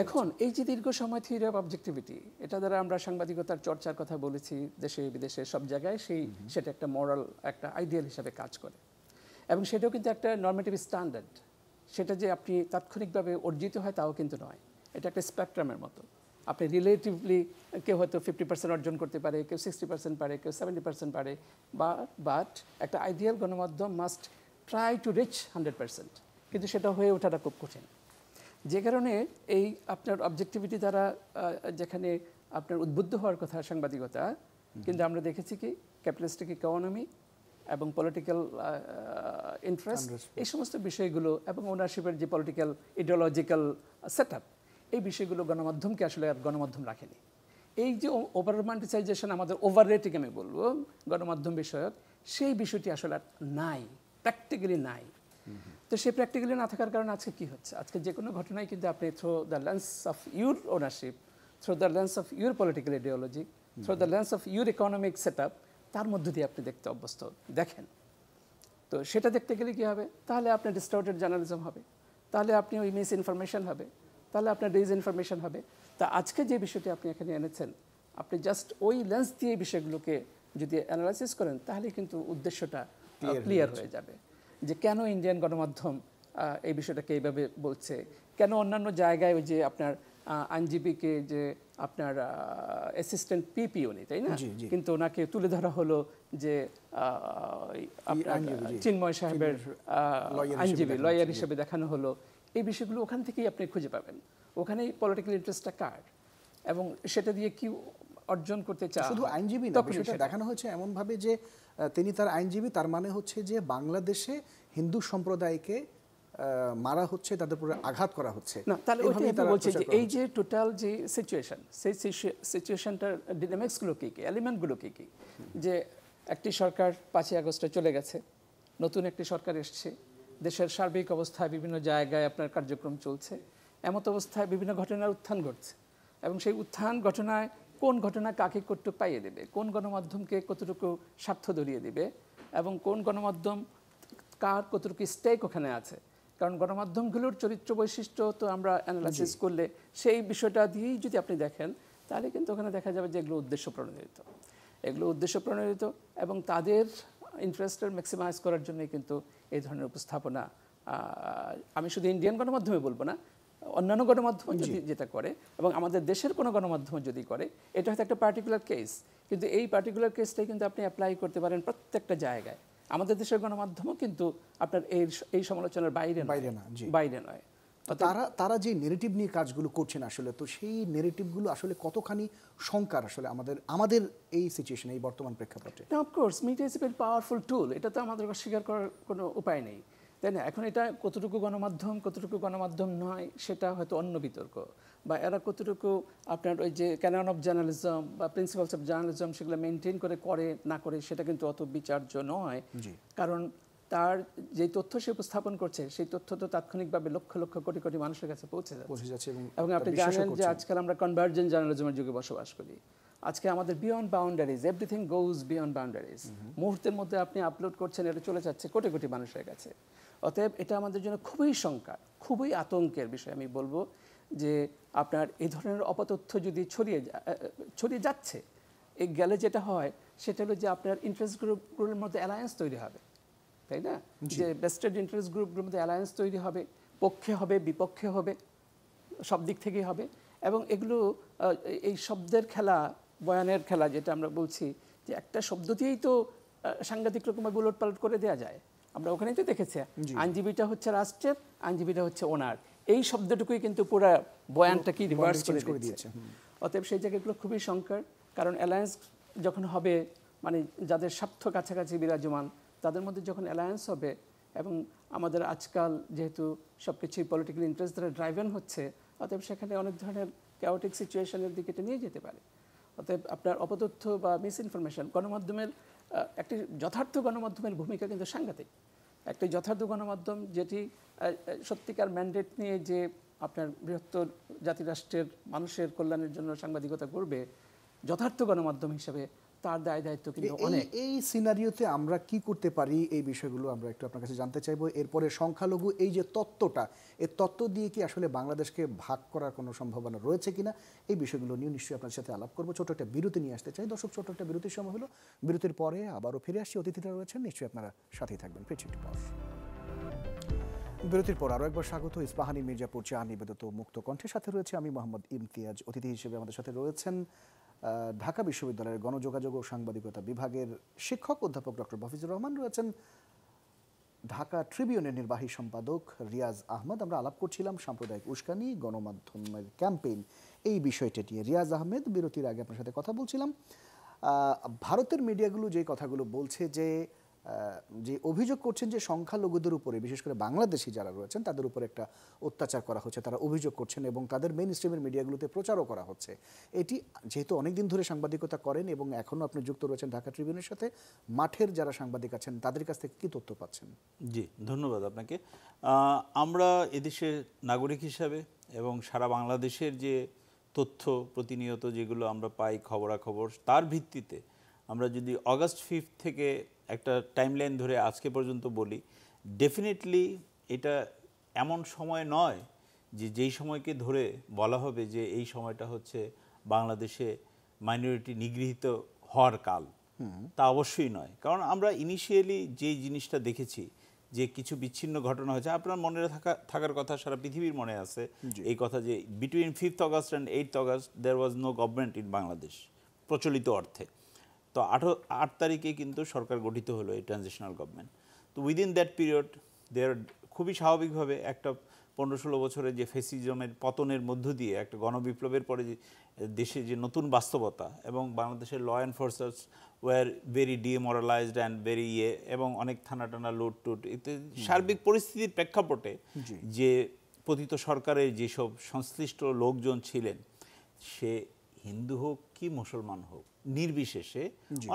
এখন এই যে দীর্ঘ সময় থিওরি অফ অবজেক্টিভিটি, এটা দ্বারা আমরা সাংবাদিকতার চর্চার কথা বলেছি দেশে বিদেশে সব জায়গায়, সেটা একটা মোরাল, একটা আইডিয়াল হিসাবে কাজ করে, এবং সেটাও কিন্তু একটা নর্মেটিভ স্ট্যান্ডার্ড। সেটা যে আপনি তাৎক্ষণিকভাবে অর্জিত হয় তাও কিন্তু নয়, এটা একটা স্পেকট্রামের মতো। আপনি রিলেটিভলি কেউ হয়তো 50% অর্জন করতে পারে, কেউ 60% পারে, কেউ 70% পারে, বাট একটা আইডিয়াল গণমাধ্যম মাস্ট ট্রাই টু রিচ 100%, কিন্তু সেটা হয়ে ওঠাটা খুব কঠিন। যে কারণে এই আপনার অবজেক্টিভিটি দ্বারা যেখানে আপনার উদ্বুদ্ধ হওয়ার কথা সাংবাদিকতা, কিন্তু আমরা দেখেছি কি ক্যাপিটালিস্টিক ইকোনমি এবং পলিটিক্যাল ইন্টারেস্ট, এই সমস্ত বিষয়গুলো এবং ওনারশিপের যে পলিটিক্যাল ইডিওলজিক্যাল সেট আপ, এই বিষয়গুলো গণমাধ্যমকে আসলে আর গণমাধ্যম রাখেনি। এই যে ওভার রোমান্টিসাইজেশন, আমাদের ওভার রেটিং আমি বলবো গণমাধ্যম বিষয়ক, সেই বিষয়টি আসলে আর নাই, প্র্যাকটিক্যালি নাই। তো সেই প্র্যাকটিক্যালি না থাকার কারণে আজকে কী হচ্ছে, আজকে যে কোনো ঘটনায় কিন্তু আপনি through the lens of your ownership, through the lens of your political ideology, through the lens of your economic set up, তার মধ্য দিয়ে আপনি দেখতে অভ্যস্ত দেখেন। তো সেটা দেখতে গেলে কী হবে, তাহলে আপনার ডিস্টার্টেড জার্নালিজম হবে। তাহলে আপনি ওই মিস ইনফরমেশন হবে, তাহলে আপনার ডিস ইনফরমেশন হবে। তা আজকে যে বিষয়টি আপনি এখানে এনেছেন, আপনি জাস্ট ওই লেন্স দিয়ে বিষয়গুলোকে যদি অ্যানালাইসিস করেন, তাহলে কিন্তু উদ্দেশ্যটা ক্লিয়ার হয়ে যাবে যে কেন ইন্ডিয়ান গণমাধ্যম এই বিষয়টাকে এইভাবে বলছে, কেন অন্যান্য জায়গায় ওই যে আপনার আইনজীবীকে যে আপনার অ্যাসিস্ট্যান্ট পিপি উনি, তাই না, কিন্তু ওনাকে তুলে ধরা হলো যে আপনার চিন্ময় সাহেবের আইনজীবী লয়ার হিসেবে দেখানো হলো। এই বিষয়গুলো ওখান থেকেই আপনি খুঁজে পাবেন, ওখানেই পলিটিক্যাল ইন্টারেস্টটা কার এবং সেটা দিয়ে কি অর্জন করতে চায়। শুধু আইনজীবী না, বিষয়টা দেখানো হয়েছে এমন ভাবে যে তিনি তার আইনজীবী, তার মানে হচ্ছে যে বাংলাদেশে হিন্দু সম্প্রদায়কে মারা হচ্ছে, তাদের উপরে আঘাত করা হচ্ছে না। তাহলে ওইটাই বলছে যে এই যে টোটাল যে সিচুয়েশন, সেই সিচুয়েশনটার ডিনামিক্সগুলো কী কী, এলিমেন্টগুলো কী কী, যে একটি সরকার 5ই আগস্টে চলে গেছে, নতুন একটি সরকার এসছে, দেশের সার্বিক অবস্থায় বিভিন্ন জায়গায় আপনার কার্যক্রম চলছে, এমত অবস্থায় বিভিন্ন ঘটনার উত্থান ঘটছে এবং সেই উত্থান ঘটনায় কোন ঘটনা কাকে কতটুকু পাইয়ে দেবে, কোন গণমাধ্যমকে কতটুকু স্বার্থ ধরিয়ে দিবে এবং কোন গণমাধ্যম কার কতটুকু স্টেক ওখানে আছে। কারণ গণমাধ্যমগুলোর চরিত্র বৈশিষ্ট্য তো আমরা অ্যানালাইসিস করলে সেই বিষয়টা দিয়েই যদি আপনি দেখেন, তাহলে কিন্তু ওখানে দেখা যাবে যে এগুলো উদ্দেশ্য প্রণোদিত, এগুলো উদ্দেশ্য প্রণোদিত এবং তাদের ইন্টারেস্টের ম্যাক্সিমাইজ করার জন্যই কিন্তু এই ধরনের উপস্থাপনা। আমি শুধু ইন্ডিয়ান গণমাধ্যমে বলবো না, অন্যান্য গণমাধ্যম যদি যেটা করে এবং আমাদের দেশের কোনো গণমাধ্যম যদি করে, এটা হয়তো একটা পার্টিকুলার কেস, কিন্তু এই পার্টিকুলার কেসটাই কিন্তু আপনি অ্যাপ্লাই করতে পারেন প্রত্যেকটা জায়গায়। আমাদের দেশের গণমাধ্যমও কিন্তু আপনার এই সমালোচনার বাইরে নয়। তারা যে নেগেটিভ নিয়ে কাজগুলো করছেন আসলে, তো সেই নেগেটিভগুলো আসলে কতখানি শঙ্কার আসলে আমাদের এই সিচুয়েশনে, এই বর্তমান প্রেক্ষাপটে? Of course media is a very powerful টুল, এটা তো আমাদের স্বীকার করার কোনো উপায় নেই, তাই না? এখন এটা কতটুকু গণমাধ্যম নয় সেটা হয়তো অন্য বিতর্ক, বা এরা কতটুকু আপনার ওই যে ক্যানন অফ জার্নালিজম বা প্রিন্সিপালস অফ জার্নালিজম সেগুলো মেনটেন করে না করে সেটা কিন্তু অত বিচার্য নয়। কারণ তার যে তথ্য সে উপস্থাপন করছে সেই তথ্য তো তাৎক্ষণিকভাবে লক্ষ লক্ষ কোটি কোটি মানুষের কাছে পৌঁছে যাচ্ছে এবং আপনি জানেন যে আজকাল আমরা কনভার্জেন্ট জার্নালিজমের যুগে বসবাস করি। আজকে আমাদের বিয়ন্ড বাউন্ডারিজ, এভরিথিং গোজ বিয়ন্ড বাউন্ডারিজ। মুহূর্তের মধ্যে আপনি আপলোড করছেন, এটা চলে যাচ্ছে কোটি কোটি মানুষের কাছে। অতএব এটা আমাদের জন্য খুবই শঙ্কা, খুবই আতঙ্কের বিষয়। আমি বলবো যে আপনার এই ধরনের অপতথ্য যদি ছড়িয়ে যাচ্ছে, এই গেলে যেটা হয় সেটা হলো যে আপনার ইন্টারেস্ট গ্রুপগুলোর মধ্যে অ্যালায়েন্স তৈরি হবে, তাই না? যে বেস্টেড ইন্টারেস্ট গ্রুপগুলোর মধ্যে অ্যালায়েন্স তৈরি হবে, পক্ষে হবে বিপক্ষে হবে, সব দিক থেকেই হবে। এবং এগুলো এই শব্দের খেলা, বয়ানের খেলা যেটা আমরা বলছি, যে একটা শব্দ দিয়েই তো সাংঘাতিক রকমের উলট পালট করে দেওয়া যায়। আমরা ওখানেই তো দেখেছি আইনজীবীটা হচ্ছে রাষ্ট্রের, আইনজীবীটা হচ্ছে ওনার, এই শব্দটুকুই কিন্তু পুরো বয়ানটাকে রিভার্স করে দিয়েছে। অতএব সেই জায়গাগুলো খুবই শঙ্কার, কারণ অ্যালায়েন্স যখন হবে, মানে যাদের স্বার্থ কাছাকাছি বিরাজমান তাদের মধ্যে যখন অ্যালায়েন্স হবে, এবং আমাদের আজকাল যেহেতু সব কিছুই পলিটিক্যাল ইন্টারেস্ট দ্বারা ড্রাইভেন হচ্ছে, অতএব সেখানে অনেক ধরনের ক্যাওটিক সিচুয়েশনের দিকে এটা নিয়ে যেতে পারে। অতএব আপনার অপতথ্য বা মিস ইনফরমেশন, গণমাধ্যমের একটি যথার্থ গণমাধ্যমের ভূমিকা কিন্তু সাংঘাতিক। একটি যথার্থ গণমাধ্যম যেটি সত্যিকার ম্যান্ডেট নিয়ে যে আপনার বৃহত্তর জাতিরাষ্ট্রের মানুষের কল্যাণের জন্য সাংবাদিকতা করবে, যথার্থ গণমাধ্যম হিসেবে তার দায় দায়িত্ব কিন্তু অনেক। এই সিনারিওতে আমরা কি করতে পারি, এই বিষয়গুলো আমরা একটু আপনার কাছে জানতে চাইবো। এরপরে সংখ্যালঘু এই যে তত্ত্বটা, এই তত্ত্ব দিয়ে কি আসলে বাংলাদেশকে ভাগ করার কোনো সম্ভাবনা রয়েছে কিনা, এই বিষয়গুলো নিয়ে নিশ্চয়ই আপনার সাথে আলাপ করবো। ছোট একটা বিরতি নিয়ে আসতে চাই। দর্শক, ছোট একটা বিরতির সময় হলো, বিরতির পরে আবারও ফিরে আসছি। অতিথিরা রয়েছেন, নিশ্চয়ই আপনারা সাথেই থাকবেন। ফিরছি একটু পর। বিরতির পর আরও একবার স্বাগত ইস্পাহানি মির্জাপুর চা নিবেদিত মুক্ত কণ্ঠের সাথে রয়েছে আমি মোহাম্মদ ইমতিয়াজ। অতিথি হিসেবে আমাদের সাথে রয়েছেন ঢাকা বিশ্ববিদ্যালয়ের গণযোগাযোগ ও সাংবাদিকতা বিভাগের শিক্ষক অধ্যাপক ডক্টর মফিজুর রহমান, রয়েছেন ঢাকা ট্রিবিউনের নির্বাহী সম্পাদক রিয়াজ আহমেদ। আমরা আলাপ করছিলাম সাম্প্রদায়িক উস্কানি, গণমাধ্যমের ক্যাম্পেইন, এই বিষয়টি নিয়ে। রিয়াজ আহমেদ, বিরতির আগে আপনার সাথে কথা বলছিলাম, ভারতের মিডিয়াগুলো যে কথাগুলো বলছে, যে অভিযোগ করছেন যে সংখ্যালঘুদের উপরে, বিশেষ করে বাংলাদেশি যারা রয়েছেন তাদের উপরে একটা অত্যাচার করা হচ্ছে, তারা অভিযোগ করছেন এবং তাদের মেইন স্ট্রিমের মিডিয়াগুলোতে প্রচারও করা হচ্ছে। এটি যেহেতু অনেকদিন ধরে সাংবাদিকতা করেন এবং এখনও আপনি যুক্ত রয়েছেন ঢাকা ট্রিবিউনের সাথে, মাঠের যারা সাংবাদিক আছেন তাদের কাছ থেকে কী তথ্য পাচ্ছেন? জি, ধন্যবাদ আপনাকে। আমরা এদেশের নাগরিক হিসাবে এবং সারা বাংলাদেশের যে তথ্য প্রতিনিয়ত যেগুলো আমরা পাই খবরাখবর, তার ভিত্তিতে আমরা যদি অগাস্ট 5 থেকে একটা টাইমলাইন ধরে আজকে পর্যন্ত বলি, ডেফিনেটলি এটা এমন সময় নয় যে যেই সময়কে ধরে বলা হবে যে এই সময়টা হচ্ছে বাংলাদেশে মাইনরিটি নিগৃহীত হওয়ার কাল, তা অবশ্যই নয়। কারণ আমরা ইনিশিয়ালি যে জিনিসটা দেখেছি যে কিছু বিচ্ছিন্ন ঘটনা হয়েছে, আপনার মনে থাকার কথা, সারা পৃথিবীর মনে আছে এই কথা যে between 5th August and 8th August there was no government in Bangladesh প্রচলিত অর্থে। তো 8 তারিখে কিন্তু সরকার গঠিত হলো, এই ট্রানজিশনাল গভর্নমেন্ট। তো উইদিন দ্যাট পিরিয়ড দেয়ার খুবই স্বাভাবিকভাবে একটা 15-16 বছরের যে ফেসিজমের পতনের মধ্য দিয়ে একটা গণবিপ্লবের পরে যে দেশে যে নতুন বাস্তবতা, এবং বাংলাদেশের law enforcers were very demoralised and very এবং অনেক থানা টানা লুট টুট, এতে সার্বিক পরিস্থিতির প্রেক্ষাপটে যে পতিত সরকারের যেসব সংশ্লিষ্ট লোকজন ছিলেন, সে হিন্দু হোক কি মুসলমান হোক নির্বিশেষে,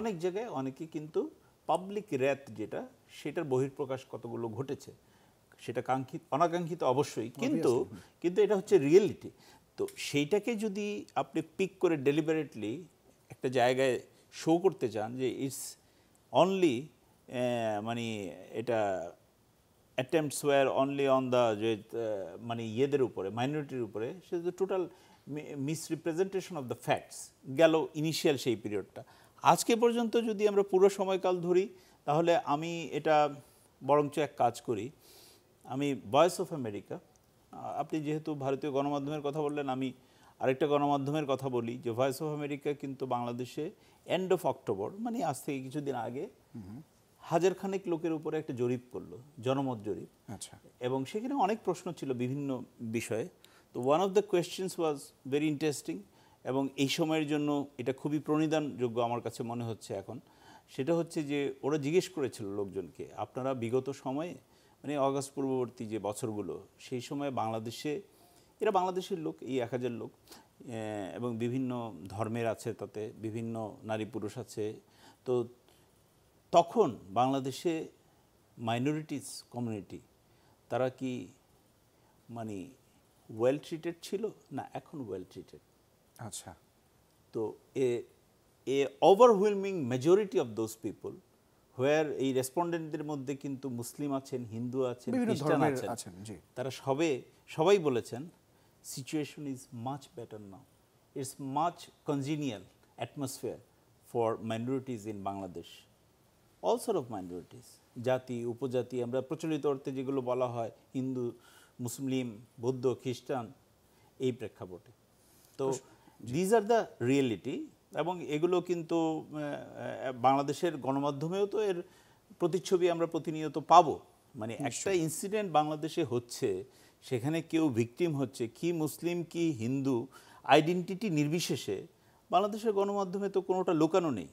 অনেক জায়গায় অনেকে কিন্তু পাবলিক র্যাত যেটা, সেটার বহিঃপ্রকাশ কতগুলো ঘটেছে, সেটা অনাকাঙ্ক্ষিত অবশ্যই, কিন্তু এটা হচ্ছে রিয়েলিটি। তো সেইটাকে যদি আপনি পিক করে ডেলিবারেটলি একটা জায়গায় শো করতে চান যে ইটস অনলি মানে এটা attempts were only on the যে মানে ইয়েদের উপরে, মাইনরিটির উপরে, সে total misrepresentation of the facts গেল ইনিশিয়াল সেই পিরিয়ডটা। আজকে পর্যন্ত যদি আমরা পুরো সময়কাল ধরি, তাহলে আমি এটা বরঞ্চ এক কাজ করি, আমি ভয়েস অফ আমেরিকা, আপনি যেহেতু ভারতীয় গণমাধ্যমের কথা বললেন, আমি আরেকটা গণমাধ্যমের কথা বলি যে ভয়েস অফ আমেরিকা কিন্তু বাংলাদেশে এন্ড অফ অক্টোবর, মানে আজ থেকে কিছুদিন আগে 1000 খানেক লোকের উপরে একটা জরিপ করলো, জনমত জরিপ। আচ্ছা। এবং সেখানে অনেক প্রশ্ন ছিল বিভিন্ন বিষয়ে। তো one of the questions was very interesting, এবং এই সময়ের জন্য এটা খুবই প্রণিধানযোগ্য আমার কাছে মনে হচ্ছে এখন। সেটা হচ্ছে যে ওরা জিজ্ঞেস করেছিল লোকজনকে, আপনারা বিগত সময়ে মানে অগাস্ট পূর্ববর্তী যে বছরগুলো, সেই সময় বাংলাদেশে, এরা বাংলাদেশের লোক, এই 1000 লোক, এবং বিভিন্ন ধর্মের আছে, তাতে বিভিন্ন নারী পুরুষ আছে, তো তখন বাংলাদেশে মাইনরিটিস কমিউনিটি তারা কি মানে ওয়েল ট্রিটেড ছিল না এখন ওয়েল ট্রিটেড? আচ্ছা। তো a overwhelming majority of those people where, এই রেসপন্ডেন্টদের মধ্যে কিন্তু মুসলিম আছেন, হিন্দু আছেন, খ্রিস্টান আছেন, তারা সবাই বলেছেন situation is much better now, it's much কনজিনিয়াল atmosphere for minorities in Bangladesh, all sort of minorities, জাতি উপজাতি, আমরা প্রচলিত অর্থে যেগুলো বলা হয় হিন্দু, মুসলিম, বৌদ্ধ, খ্রিস্টান, এই প্রেক্ষাপটে। তো দিজ আর দ্য রিয়েলিটি, এবং এগুলো কিন্তু বাংলাদেশের গণমাধ্যমেও তো এর প্রতিচ্ছবি আমরা প্রতিনিয়ত পাবো। মানে একটা ইনসিডেন্ট বাংলাদেশে হচ্ছে, সেখানে কেউ ভিকটিম হচ্ছে, কি মুসলিম কি হিন্দু, আইডেন্টিটি নির্বিশেষে বাংলাদেশের গণমাধ্যমে তো কোনোটা লুকানো নেই,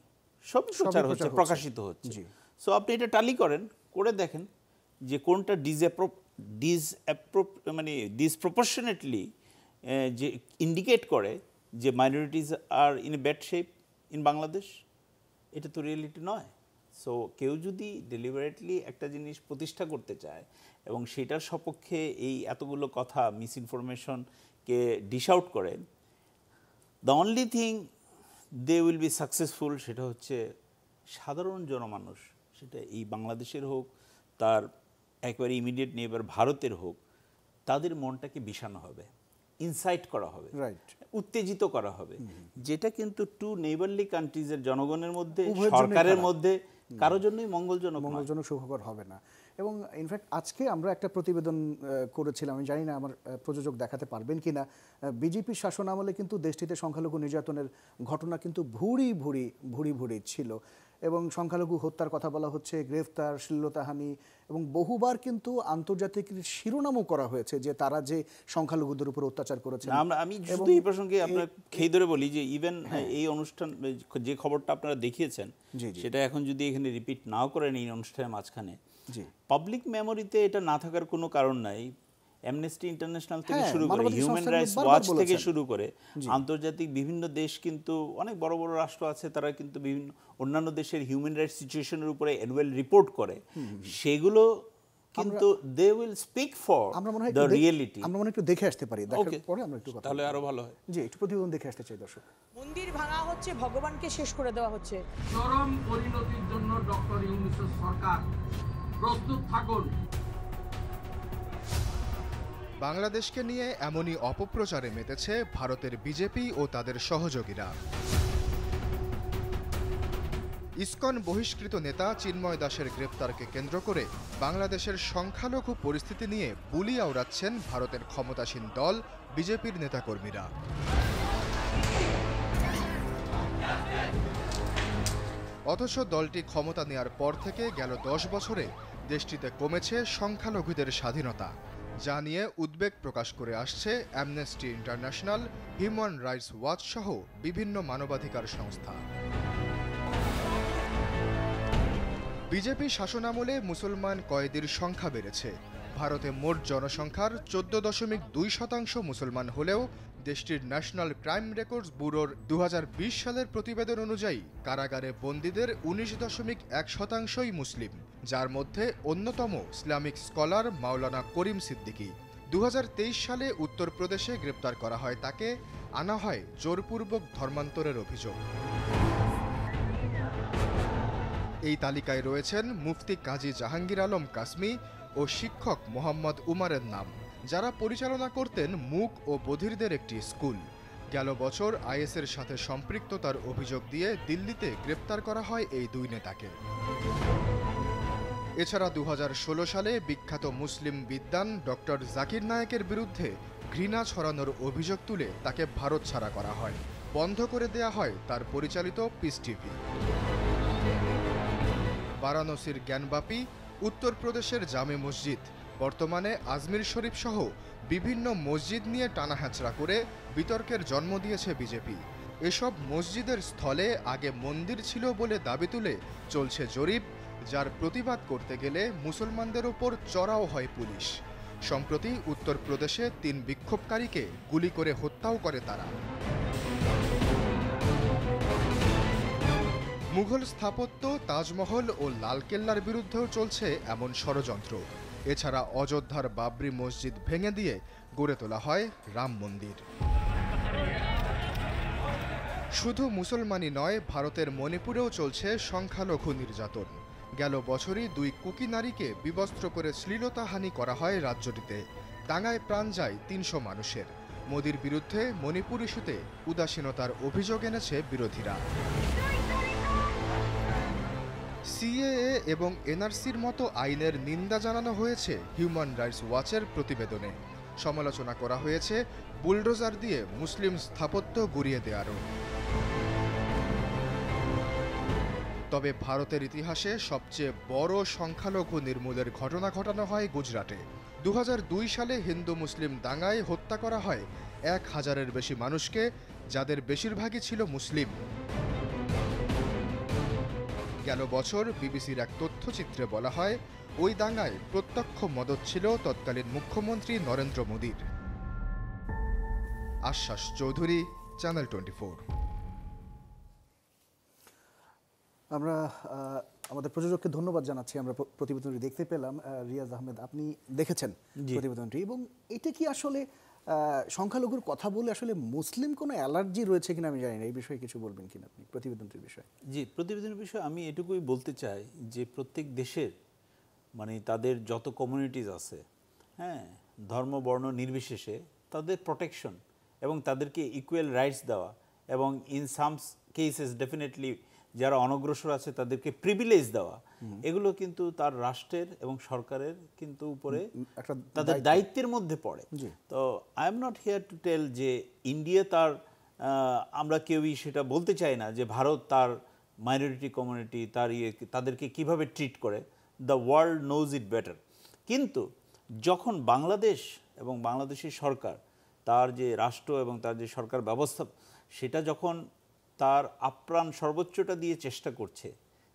সব প্রচার হচ্ছে, প্রকাশিত হচ্ছে। সো আপনি এটা টালি করেন, করে দেখেন যে কোনটা মানে ডিসপ্রপোর্শনেটলি যে ইন্ডিকেট করে যে minorities are in a bad shape in Bangladesh, এটা তো রিয়েলিটি নয়। সো কেউ যদি ডেলিভারেটলি একটা জিনিস প্রতিষ্ঠা করতে চায় এবং সেটার সপক্ষে এই এতগুলো কথা মিসইনফরমেশনকে ডিশ আউট করে, the only thing they will be successful, সেটা হচ্ছে সাধারণ জনমানুষ, সেটা এই বাংলাদেশের হোক, তার একবারে ইমিডিয়েট নেইবার ভারতের হোক, তাদের মনটাকে বিষানো হবে, ইনসাইট করা হবে, উত্তেজিত করা হবে, যেটা কিন্তু টু নেইবারলি কান্ট্রিজের জনগণের মধ্যে, সরকারের মধ্যে কারোর জন্যই মঙ্গলজনক সুখকর হবে না। এবং ইনফ্যাক্ট আজকে আমরা একটা প্রতিবেদন করেছিলাম, আমি জানি না আমার প্রযোজক দেখাতে পারবেন কিনা, বিজেপি শাসন আমলে কিন্তু দেশটিতে সংখ্যালঘু নির্যাতনের ঘটনা কিন্তু ভুরি ভুরি ছিল, এবং সংখ্যালঘু হত্যার কথা বলা হচ্ছে, গ্রেফতার, শ্লীলতাহানি, এবং বহুবার কিন্তু আন্তর্জাতিক শিরোনামও করা হয়েছে যে তারা যে সংখ্যালঘুদের উপর অত্যাচার করেছে। আমি শুধু এই প্রসঙ্গে আপনার খেই ধরে বলি যে ইভেন এই অনুষ্ঠান, যে খবরটা আপনারা দেখিয়েছেন, সেটা এখন যদি এখানে রিপিট নাও করেন এই অনুষ্ঠানের মাঝখানে, পাবলিক মেমোরিতে এটা না থাকার কোনো কারণ নাই। অ্যামনেস্টি ইন্টারন্যাশনাল থেকে শুরু করে, হিউম্যান রাইটস ওয়াচ থেকে শুরু করে, আন্তর্জাতিক বিভিন্ন দেশ কিন্তু, অনেক বড় বড় রাষ্ট্র আছে, তারা কিন্তু বিভিন্ন অন্যান্য দেশের হিউম্যান রাইটস সিচুয়েশনের উপরে অ্যানুয়াল রিপোর্ট করে, সেগুলো কিন্তু they will speak for the reality. আমরা মনে একটু দেখে আসতে পারি, দেখার পরে আমরা একটু কথা, তাহলে আরো ভালো হয়। জি, একটু প্রতিবেদন দেখে আসতে চাই দর্শক। মন্দির ভাঙা হচ্ছে, ভগবানকে শেষ করে দেওয়া হচ্ছে। চরম পরিণতির জন্য ডক্টর ইউনূসের সরকার প্রস্তুত থাকুন। বাংলাদেশকে নিয়ে এমনই অপপ্রচারে মেতেছে ভারতের বিজেপি ও তাদের সহযোগীরা। ইসকন বহিষ্কৃত নেতা চিন্ময় দাসের গ্রেপ্তারকে কেন্দ্র করে বাংলাদেশের সংখ্যালঘু পরিস্থিতি নিয়ে বুলি আওড়াচ্ছেন ভারতের ক্ষমতাসীন দল বিজেপির নেতাকর্মীরা। অথচ দলটি ক্ষমতা নেয়ার পর থেকে গেল 10 বছরে দেশটিতে কমেছে সংখ্যালঘুদের স্বাধীনতা, যা নিয়ে উদ্বেগ প্রকাশ করে আসছে amnesty international, human rights watch সহ বিভিন্ন মানবাধিকার সংস্থা। বিজেপি শাসনামলে মুসলমান কয়েদির সংখ্যা বেড়েছে। ভারতে মোট জনসংখ্যার 14.2% মুসলমান হলেও দেশটির ন্যাশনাল ক্রাইম রেকর্ডস ব্যুরোর 2020 সালের প্রতিবেদন অনুযায়ী কারাগারে বন্দীদের 19.1%ই মুসলিম, যার মধ্যে অন্যতম ইসলামিক স্কলার মাওলানা করিম সিদ্দিকী। 2023 সালে উত্তরপ্রদেশে গ্রেপ্তার করা হয় তাকে, আনা হয় জোরপূর্বক ধর্মান্তরের অভিযোগ। এই তালিকায় রয়েছেন মুফতি কাজী জাহাঙ্গীর আলম কাসমি ও শিক্ষক মোহাম্মদ উমারের নাম, যারা পরিচালনা করতেন মুক ও বধিরদের একটি স্কুল। গেল বছর আইএসের সাথে সম্পৃক্ততার অভিযোগ দিয়ে দিল্লিতে গ্রেপ্তার করা হয় এই দুই নেতাকে। এছাড়া 2016 সালে বিখ্যাত মুসলিম বিদ্বান ডক্টর জাকির নায়েকের বিরুদ্ধে ঘৃণা ছড়ানোর অভিযোগ তুলে তাকে ভারত ছাড়া করা হয়। বন্ধ করে দেয়া হয় তার পরিচালিত পিস টিভি। বারাণসীর জ্ঞানবাপী, উত্তরপ্রদেশের জামে মসজিদ, বর্তমানে আজমির শরীফ সহ বিভিন্ন মসজিদ নিয়ে টানাহেঁচড়া করে বিতর্কের জন্ম দিয়েছে বিজেপি। এসব মসজিদের স্থলে আগে মন্দির ছিল বলে দাবি তুলে চলছে জরিপ, যার প্রতিবাদ করতে গেলে মুসলমানদের ওপর চড়াও হয় পুলিশ। সম্প্রতি উত্তরপ্রদেশে 3 বিক্ষোভকারীকে গুলি করে হত্যাও করে তারা। মুঘল স্থাপত্য, তাজমহল ও লালকেল্লার বিরুদ্ধেও চলছে এমন ষড়যন্ত্র। এছাড়া অযোধ্যার বাবরি মসজিদ ভেঙে দিয়ে গড়ে তোলা হয় রাম মন্দির। শুধু মুসলমানই নয়, ভারতের মণিপুরেও চলছে সংখ্যালঘু নির্যাতন। গেল বছরই 2 কুকি নারীকে বিবস্ত্র করে শ্লীলতাহানি করা হয় রাজ্যটিতে। দাঙ্গায় প্রাণ যায় 300 মানুষের। মোদির বিরুদ্ধে মণিপুর ইস্যুতে উদাসীনতার অভিযোগ এনেছে বিরোধীরা। সিএএ এবং এনআরসির মতো আইনের নিন্দা জানানো হয়েছে হিউম্যান রাইটস ওয়াচের প্রতিবেদনে। সমালোচনা করা হয়েছে বুলডোজার দিয়ে মুসলিম স্থাপত্য গুঁড়িয়ে দেওয়ারও। তবে ভারতের ইতিহাসে সবচেয়ে বড় সংখ্যালঘু নির্মূলের ঘটনা ঘটানো হয় গুজরাটে। 2002 সালে হিন্দু মুসলিম দাঙ্গায় হত্যা করা হয় 1000-এর বেশি মানুষকে, যাদের বেশিরভাগই ছিল মুসলিম। গেল বছর বিবিসির এক তথ্যচিত্রে বলা হয়, ওই দাঙ্গায় প্রত্যক্ষ মদত ছিল তৎকালীন মুখ্যমন্ত্রী নরেন্দ্র মোদীর। আশ্বাস চৌধুরী, চ্যানেল 24। আমরা আমাদের প্রযোজককে ধন্যবাদ জানাচ্ছি। আমরা প্রতিবেদনটি দেখতে পেলাম। রিয়াজ আহমেদ, আপনি দেখেছেন প্রতিবেদনটি, এবং এটা কি আসলে সংখ্যালঘুর কথা বলে আসলে মুসলিম কোনো অ্যালার্জি রয়েছে কিনা আমি জানি না, এই বিষয়ে কিছু বলবেন কিনা আপনি প্রতিবেদনটির বিষয়ে? জি, প্রতিবেদনের বিষয়ে আমি এটুকুই বলতে চাই যে প্রত্যেক দেশের মানে তাদের যত কমিউনিটিজ আছে, হ্যাঁ, ধর্ম বর্ণ নির্বিশেষে তাদের প্রোটেকশন এবং তাদেরকে ইকুয়াল রাইটস দেওয়া, এবং ইন সাম কেসেস ডেফিনেটলি যারা অনগ্রসর আছে তাদেরকে প্রিভিলেজ দেওয়া, এগুলো কিন্তু তার রাষ্ট্রের এবং সরকারের কিন্তু উপরে তাদের দায়িত্বের মধ্যে পড়ে। তো I am not here to tell যে ইন্ডিয়া তার, আমরা কেউই সেটা বলতে চাই না যে ভারত তার মাইনরিটি কমিউনিটি তার তাদেরকে কিভাবে ট্রিট করে। The world knows it better. কিন্তু যখন বাংলাদেশ এবং বাংলাদেশের সরকার তার যে রাষ্ট্র এবং তার যে সরকার ব্যবস্থা, সেটা যখন তার আপ্রাণ সর্বোচ্চটা দিয়ে চেষ্টা করছে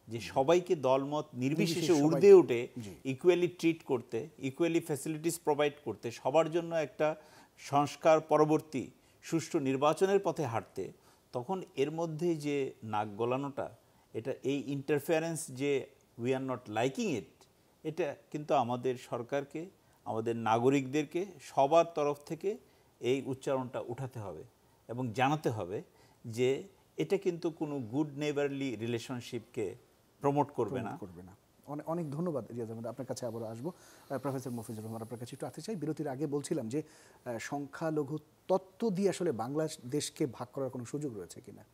যে সবাইকে দলমত নির্বিশেষে ঊর্ধ্বে উঠে ইকুয়ালি ট্রিট করতে, ইকুয়ালি ফ্যাসিলিটিস প্রোভাইড করতে, সবার জন্য একটা সংস্কার পরবর্তী সুষ্ঠু নির্বাচনের পথে হাঁটতে, তখন এর মধ্যে যে নাক গলানোটা, এটা এই ইন্টারফেয়ারেন্স যে উই আর নট লাইকিং ইট, এটা কিন্তু আমাদের সরকারকে, আমাদের নাগরিকদেরকে সবার তরফ থেকে এই উচ্চারণটা উঠাতে হবে এবং জানাতে হবে যে এটা কিন্তু কোনো গুড নেইবারলি রিলেশনশিপকে প্রমোট করবে না, অনেক অনেক ধন্যবাদ রিয়াজ আহমেদ, আপনার কাছে আবারও আসবো। প্রফেসর মফিজুর রহমান, আপনার কাছে একটু আসতে চাই। বিরতির আগে বলছিলাম যে সংখ্যালঘু তত্ত্ব দিয়ে আসলে বাংলাদেশকে ভাগ করার কোনো সুযোগ রয়েছে কিনা?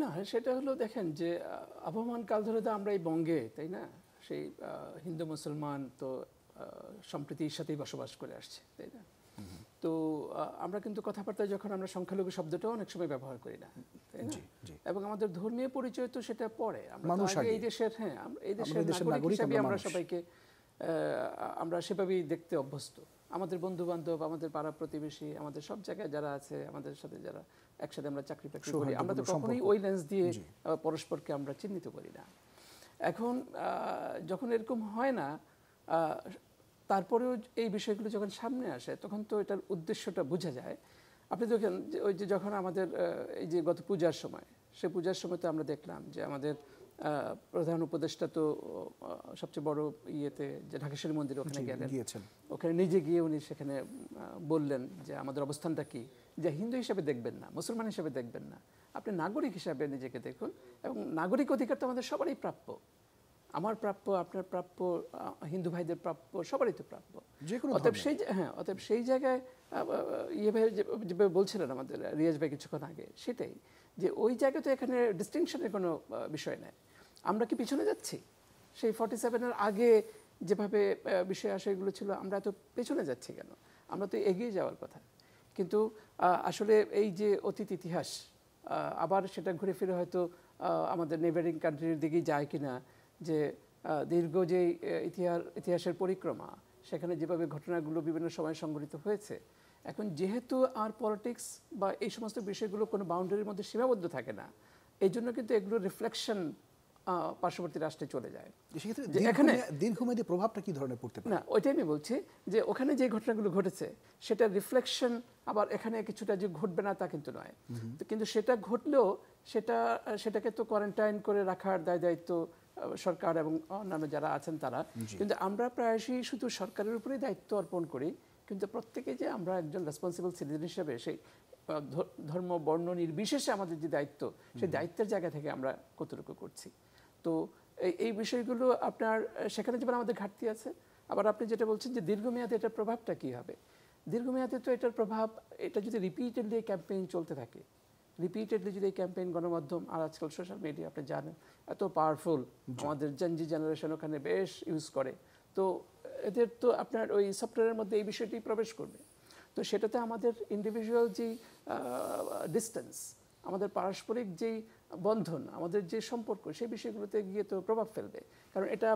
না, সেটা হলো দেখেন যে আবহমান কাল ধরে তো আমরা এই বঙ্গে, তাই না, সেই হিন্দু মুসলমান তো সম্প্রীতির সাথেই বসবাস করে আসছে, তাই না? তো আমরা কিন্তু কথাবার্তায় যখন আমরা সংখ্যালঘু শব্দটাও অনেক সময় ব্যবহার করি না, তাই না? এবং আমাদের ধর্মীয় পরিচয় তো সেটা পরে, আমরা তো আগে এই দেশের, হ্যাঁ, এই দেশের নাগরিক হিসেবে আমরা সবাইকে আমরা সেভাবেই দেখতে অভ্যস্ত। আমাদের বন্ধু বান্ধব, আমাদের পাড়া প্রতিবেশী, আমাদের সব জায়গায় যারা আছে, আমাদের সাথে যারা একসাথে আমরা চাকরি বাকরি করি, আমরা তো কখনোই ওই লেন্স দিয়ে পরস্পরকে আমরা চিহ্নিত করি না। এখন যখন এরকম হয় না, তারপরেও এই বিষয়গুলো যখন সামনে আসে তখন তো এটার উদ্দেশ্যটা বোঝা যায়। আপনি দেখেন যে ওই যে যখন আমাদের এই যে গত পূজার সময়, সে পূজার সময় তো আমরা দেখলাম যে আমাদের প্রধান উপদেষ্টা তো সবচেয়ে বড় ইয়েতে যে ঢাকেশ্বরী মন্দির ওখানে গেলেন, ওখানে নিজে গিয়ে উনি সেখানে বললেন যে আমাদের অবস্থানটা কি, যে হিন্দু হিসেবে দেখবেন না, মুসলমান হিসেবে দেখবেন না, আপনি নাগরিক হিসাবে নিজেকে দেখুন, এবং নাগরিক অধিকার তো আমাদের সবারই প্রাপ্য, আমার প্রাপ্য, আপনার প্রাপ্য, হিন্দু ভাইদের প্রাপ্য, সবারই তো প্রাপ্য। অতএব সেই জায়গায় যেভাবে বলছিলেন আমাদের রিয়াজ ভাই কিছুক্ষণ আগে, সেটাই যে ওই জায়গায় তো এখানে ডিস্টিংশনের কোনো বিষয় নেই। আমরা কি পিছনে যাচ্ছি? সেই 47-এর আগে যেভাবে বিষয় আশয়গুলো ছিল, আমরা এত পেছনে যাচ্ছি কেন? আমরা তো এগিয়ে যাওয়ার কথা। কিন্তু আসলে এই যে অতীত ইতিহাস আবার সেটা ঘুরে ফিরে হয়তো আমাদের নেবারিং কান্ট্রির দিকেই যায় কিনা, যে দীর্ঘ যে ইতিহাসের পরিক্রমা, সেখানে যেভাবে ঘটনাগুলো বিভিন্ন সময় সংঘটিত হয়েছে, এখন যেহেতু আর পলিটিক্স বা এই সমস্ত বিষয়গুলো কোনো বাউন্ডারির মধ্যে সীমাবদ্ধ থাকে না, এই জন্য কিন্তু এগুলো রিফ্লেকশন পার্শ্ববর্তী রাষ্ট্রে চলে যায়। এখানে দীর্ঘমেয়াদী প্রভাবটা কি ধরনের পড়তে পারে? না, ওইটাই আমি বলছি যে ওখানে যে ঘটনাগুলো ঘটেছে সেটা রিফ্লেকশন আবার এখানে কিছুটা যে ঘটবে না তা কিন্তু নয়। কিন্তু সেটা ঘটলেও সেটাকে তো কোয়ারেন্টাইন করে রাখার দায়িত্ব সরকার এবং অন্যান্য যারা আছেন তারা। কিন্তু আমরা প্রায়শই শুধু সরকারের উপরেই দায়িত্ব অর্পণ করি, কিন্তু প্রত্যেকে যে আমরা একজন রেসপন্সিবল সিটিজেন হিসেবে সেই ধর্ম বর্ণ নির্বিশেষে আমাদের যে দায়িত্ব, সেই দায়িত্বের জায়গা থেকে আমরা কতটুকু করছি। তো এই বিষয়গুলো আপনার সেখানে যেমন আমাদের ঘাটতি আছে। আবার আপনি যেটা বলছেন যে দীর্ঘমেয়াদে এটার প্রভাবটা কী হবে, দীর্ঘমেয়াদে তো এটার প্রভাব, এটা যদি রিপিটেডলি ক্যাম্পেইন চলতে থাকে, রিপিটেডলি যদি এই ক্যাম্পেইন গণমাধ্যম আর আজকাল সোশ্যাল মিডিয়া আপনি জানেন এত পাওয়ারফুল, আমাদের জেনজি জেনারেশন ওখানে বেশ ইউজ করে, তো এদের তো আপনার ওই সফটওয়্যারের মধ্যে এই বিষয়টি প্রবেশ করবে। তো সেটাতে আমাদের ইন্ডিভিজুয়াল যে ডিস্টেন্স, আমাদের পারস্পরিক যেই বন্ধন, আমাদের যে সম্পর্ক, সেই বিষয়গুলোতে গিয়ে তো প্রভাব ফেলবে। কারণ এটা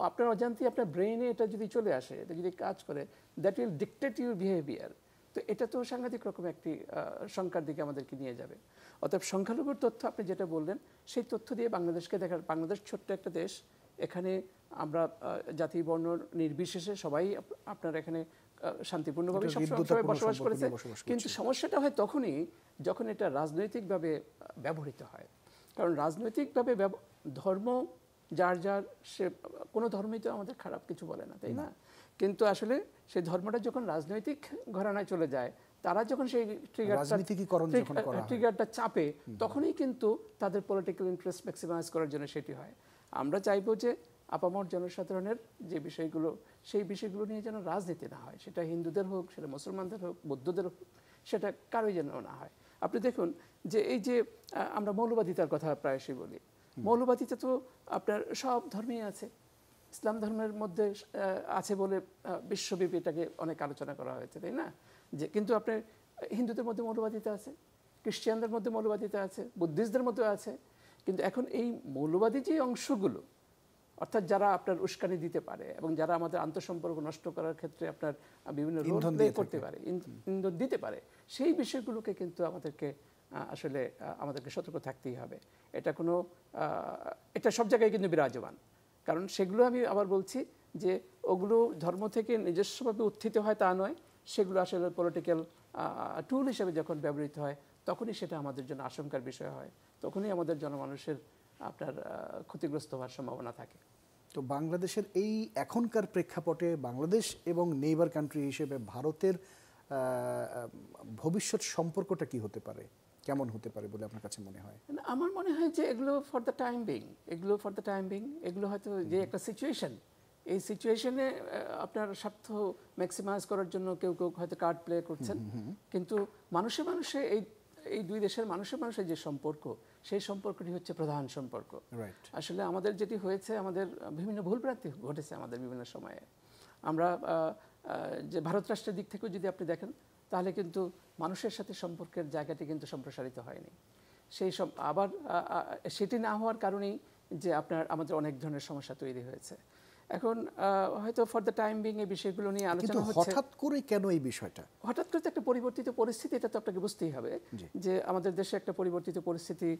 আপনার অজান্তেই আপনার ব্রেইনে এটা যদি চলে আসে, এটা যদি কাজ করে, that will dictate your behaviour. তো এটা তো সাংঘাতিক রকম একটি শঙ্কার দিকে আমাদেরকে নিয়ে যাবে। অতএব সংখ্যালঘুর তথ্য আপনি যেটা বললেন, সেই তথ্য দিয়ে বাংলাদেশকে দেখার, বাংলাদেশ ছোট্ট একটা দেশ, এখানে আমরা জাতি বর্ণ নির্বিশেষে সবাই আপনার এখানে শান্তিপূর্ণভাবে সবসময় বসবাস করেছে। কিন্তু সমস্যাটা হয় তখনই যখন এটা রাজনৈতিকভাবে ব্যবহৃত হয়। কারণ রাজনৈতিকভাবে ধর্ম যার সে কোনো ধর্মই তো আমাদের খারাপ কিছু বলে না, তাই না? কিন্তু আসলে সেই ধর্মটা যখন রাজনৈতিক ঘরানায় চলে যায়, তারা যখন সেই ট্রিগারটা চাপে, তখনই কিন্তু তাদের পলিটিক্যাল ইন্টারেস্ট ম্যাক্সিমাইজ করার জন্য সেটি হয়। আমরা চাইবো যে আপামর জনসাধারণের যে বিষয়গুলো, সেই বিষয়গুলো নিয়ে যেন রাজনীতি না হয়, সেটা হিন্দুদের হোক, সেটা মুসলমানদের হোক, বৌদ্ধদের হোক, সেটা কারোই যেন না হয়। আপনি দেখুন যে এই যে আমরা মৌলবাদিতার কথা প্রায়শই বলি, মৌলবাদিতা তো আপনার সব ধর্মেই আছে। ইসলাম ধর্মের মধ্যে আছে বলে বিশ্বব্যাপী এটাকে অনেক আলোচনা করা হয়েছে, তাই না? যে কিন্তু আপনার হিন্দুদের মধ্যে মৌলবাদিতা আছে, খ্রিস্টানদের মধ্যে মৌলবাদিতা আছে, বুদ্ধিস্টদের মধ্যে আছে। কিন্তু এখন এই মৌলবাদী যে অংশগুলো, অর্থাৎ যারা আপনার উস্কানি দিতে পারে এবং যারা আমাদের আন্তঃসম্পর্ক নষ্ট করার ক্ষেত্রে আপনার বিভিন্ন রোল প্লে করতে পারে, ইন্ধন দিতে পারে, সেই বিষয়গুলোকে কিন্তু আমাদেরকে সতর্ক থাকতেই হবে। এটা সব জায়গায় কিন্তু বিরাজমান। কারণ সেগুলো আমি আবার বলছি যে ওগুলো ধর্ম থেকে নিজস্বভাবে উত্থিত হয় তা নয়, সেগুলো আসলে পলিটিক্যাল টুল হিসেবে যখন ব্যবহৃত হয়, তখনই সেটা আমাদের জন্য আশঙ্কার বিষয় হয়, তখনই আমাদের জনমানুষের আপনার ক্ষতিগ্রস্ত হওয়ার সম্ভাবনা থাকে। তো বাংলাদেশের এই এখনকার প্রেক্ষাপটে বাংলাদেশ এবং নেইবার কান্ট্রি হিসেবে ভারতের ভবিষ্যৎ সম্পর্কটা কি হতে পারে? কেমন হতে পারে বলে আপনার কাছে মনে হয়? না, আমার মনে হয় যে এগুলো ফর দ্য টাইম বিং, এগুলো হয়তো যে একটা সিচুয়েশন, এই সিচুয়েশনে আপনার স্বার্থ ম্যাক্সিমাইজ করার জন্য কেউ কেউ হয়তো কার্ড প্লে করছেন, কিন্তু মানুষে মানুষে এই দুই দেশের মানুষের যে সম্পর্ক, সেই সম্পর্কটি হচ্ছে প্রধান সম্পর্ক। আসলে আমাদের যেটি হয়েছে, আমাদের বিভিন্ন ভুলভ্রান্তি ঘটেছে আমাদের বিভিন্ন সময়ে। আমরা যে ভারত রাষ্ট্রের দিক থেকেও যদি আপনি দেখেন, তাহলে কিন্তু মানুষের সাথে সম্পর্কের জায়গাটি কিন্তু সম্প্রসারিত হয়নি। আবার সেটি না হওয়ার কারণেই যে আমাদের অনেক ধরনের সমস্যা তৈরি হয়েছে। এখন হয়তো ফর দ্য টাইম বিং এই বিষয়গুলো নিয়ে আলোচনা হচ্ছে। হঠাৎ করে কেন এই বিষয়টা? হঠাৎ করে একটা পরিবর্তিত পরিস্থিতি, এটা তো আপনাকে বুঝতেই হবে যে আমাদের দেশে একটা পরিবর্তিত পরিস্থিতি,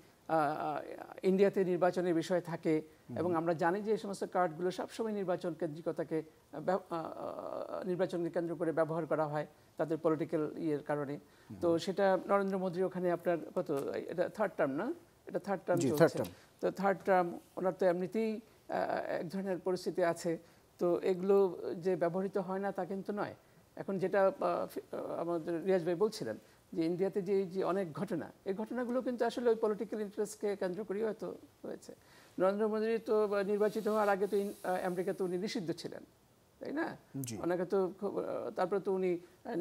ইন্ডিয়াতে নির্বাচনের বিষয় থাকে, এবং আমরা জানি যে এই সমস্ত কার্ডগুলো সবসময় নির্বাচন কেন্দ্রিকতাকে নির্বাচনকে কেন্দ্র করে ব্যবহার করা হয় তাদের পলিটিক্যাল ইয়ের কারণে। তো সেটা নরেন্দ্র মোদী ওখানে আপনার এটা থার্ড টার্ম না, এটা থার্ড টার্ম চলছে। তো থার্ড টার্ম ওনার তো এমনিতেই এক ধরনের পরিস্থিতি আছে, তো এগুলো যে ব্যবহৃত হয় না তা কিন্তু নয়। এখন যেটা আমাদের রিয়াজ ভাই বলছিলেন যে ইন্ডিয়াতে যে অনেক ঘটনা, এই ঘটনাগুলো কিন্তু আসলে ওই পলিটিক্যাল ইন্টারেস্টকে কেন্দ্র করেই হয়তো হয়েছে। নরেন্দ্র মোদী তো নির্বাচিত হওয়ার আগে তো আমেরিকাতে উনি নিষিদ্ধ ছিলেন, তাই না? ওনাকে তো তারপরে তো উনি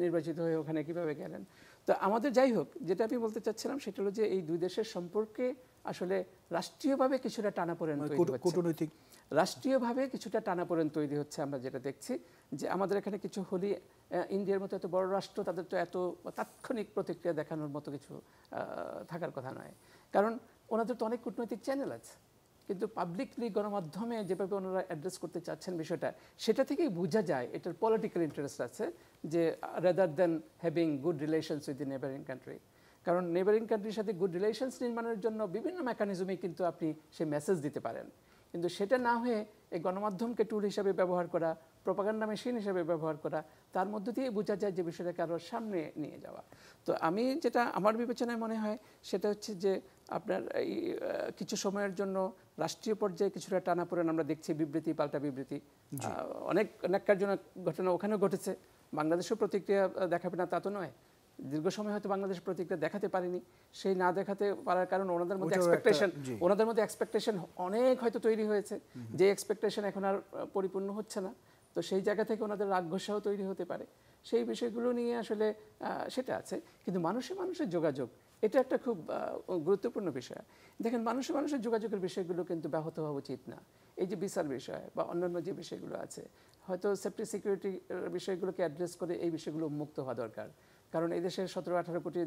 নির্বাচিত হয়ে ওখানে কিভাবে গেলেন। তো আমাদের যাই হোক, যেটা আমি বলতে চাচ্ছিলাম সেটা হলো যে এই দুই দেশের সম্পর্কে আসলে রাষ্ট্রীয়ভাবে কিছুটা টানাপোড়েন তৈরি হচ্ছে, কূটনৈতিক রাষ্ট্রীয়ভাবে কিছুটা টানাপোড়েন তৈরি হচ্ছে। আমরা যেটা দেখছি যে আমাদের এখানে কিছু হলি, ইন্ডিয়ার মতো এত বড় রাষ্ট্র, তাদের তো এত তাৎক্ষণিক প্রতিক্রিয়া দেখানোর মতো কিছু থাকার কথা নয়, কারণ ওনাদের তো অনেক কূটনৈতিক চ্যানেল আছে। কিন্তু পাবলিকলি গণমাধ্যমে যেভাবে ওনারা অ্যাড্রেস করতে চাচ্ছেন বিষয়টা, সেটা থেকেই বোঝা যায় এটার পলিটিক্যাল ইন্টারেস্ট আছে, যে rather than having good relations with the neighbouring country. কারণ নেবারিং কান্ট্রির সাথে গুড রিলেশনস নির্মাণের জন্য বিভিন্ন মেকানিজমে কিন্তু আপনি সেই মেসেজ দিতে পারেন, কিন্তু সেটা না হয়ে এই গণমাধ্যমকে টুল হিসাবে ব্যবহার করা, প্রোপাগান্ডা মেশিন হিসাবে ব্যবহার করা, তার মধ্য দিয়ে বোঝা যায় যে বিষয়টাকে আরও সামনে নিয়ে যাওয়া। তো আমি যেটা আমার বিবেচনায় মনে হয় সেটা হচ্ছে যে আপনার এই কিছু সময়ের জন্য রাষ্ট্রীয় পর্যায়ে কিছুটা টানাপোড়েন আমরা দেখছি, বিবৃতি পাল্টা বিবৃতি, অনেক ন্যাক্কারজনক ঘটনা ওখানেও ঘটেছে। বাংলাদেশেও প্রতিক্রিয়া দেখাবে না তা তো নয়, দীর্ঘ সময় হয়তো বাংলাদেশ প্রতিক্রিয়া দেখাতে পারেনি। সেই না দেখাতে পারার কারণ ওনাদের মধ্যে এক্সপেকটেশন অনেক হয়তো তৈরি হয়েছে, যে এক্সপেকটেশন এখন আর পরিপূর্ণ হচ্ছে না। তো সেই জায়গা থেকে ওনাদের রাগঘষাও তৈরি হতে পারে। সেই বিষয়গুলো নিয়ে আসলে সেটা আছে। কিন্তু মানুষের যোগাযোগ, এটা একটা খুব গুরুত্বপূর্ণ বিষয়। দেখেন, মানুষের যোগাযোগের বিষয়গুলো কিন্তু ব্যাহত হওয়া উচিত না। এই যে বিচার বিষয় বা অন্যান্য যে বিষয়গুলো আছে, হয়তো সেফটি সিকিউরিটি বিষয়গুলোকে অ্যাড্রেস করে এই বিষয়গুলো মুক্ত হওয়া দরকার। কারণ এই দেশের 17-18 কোটি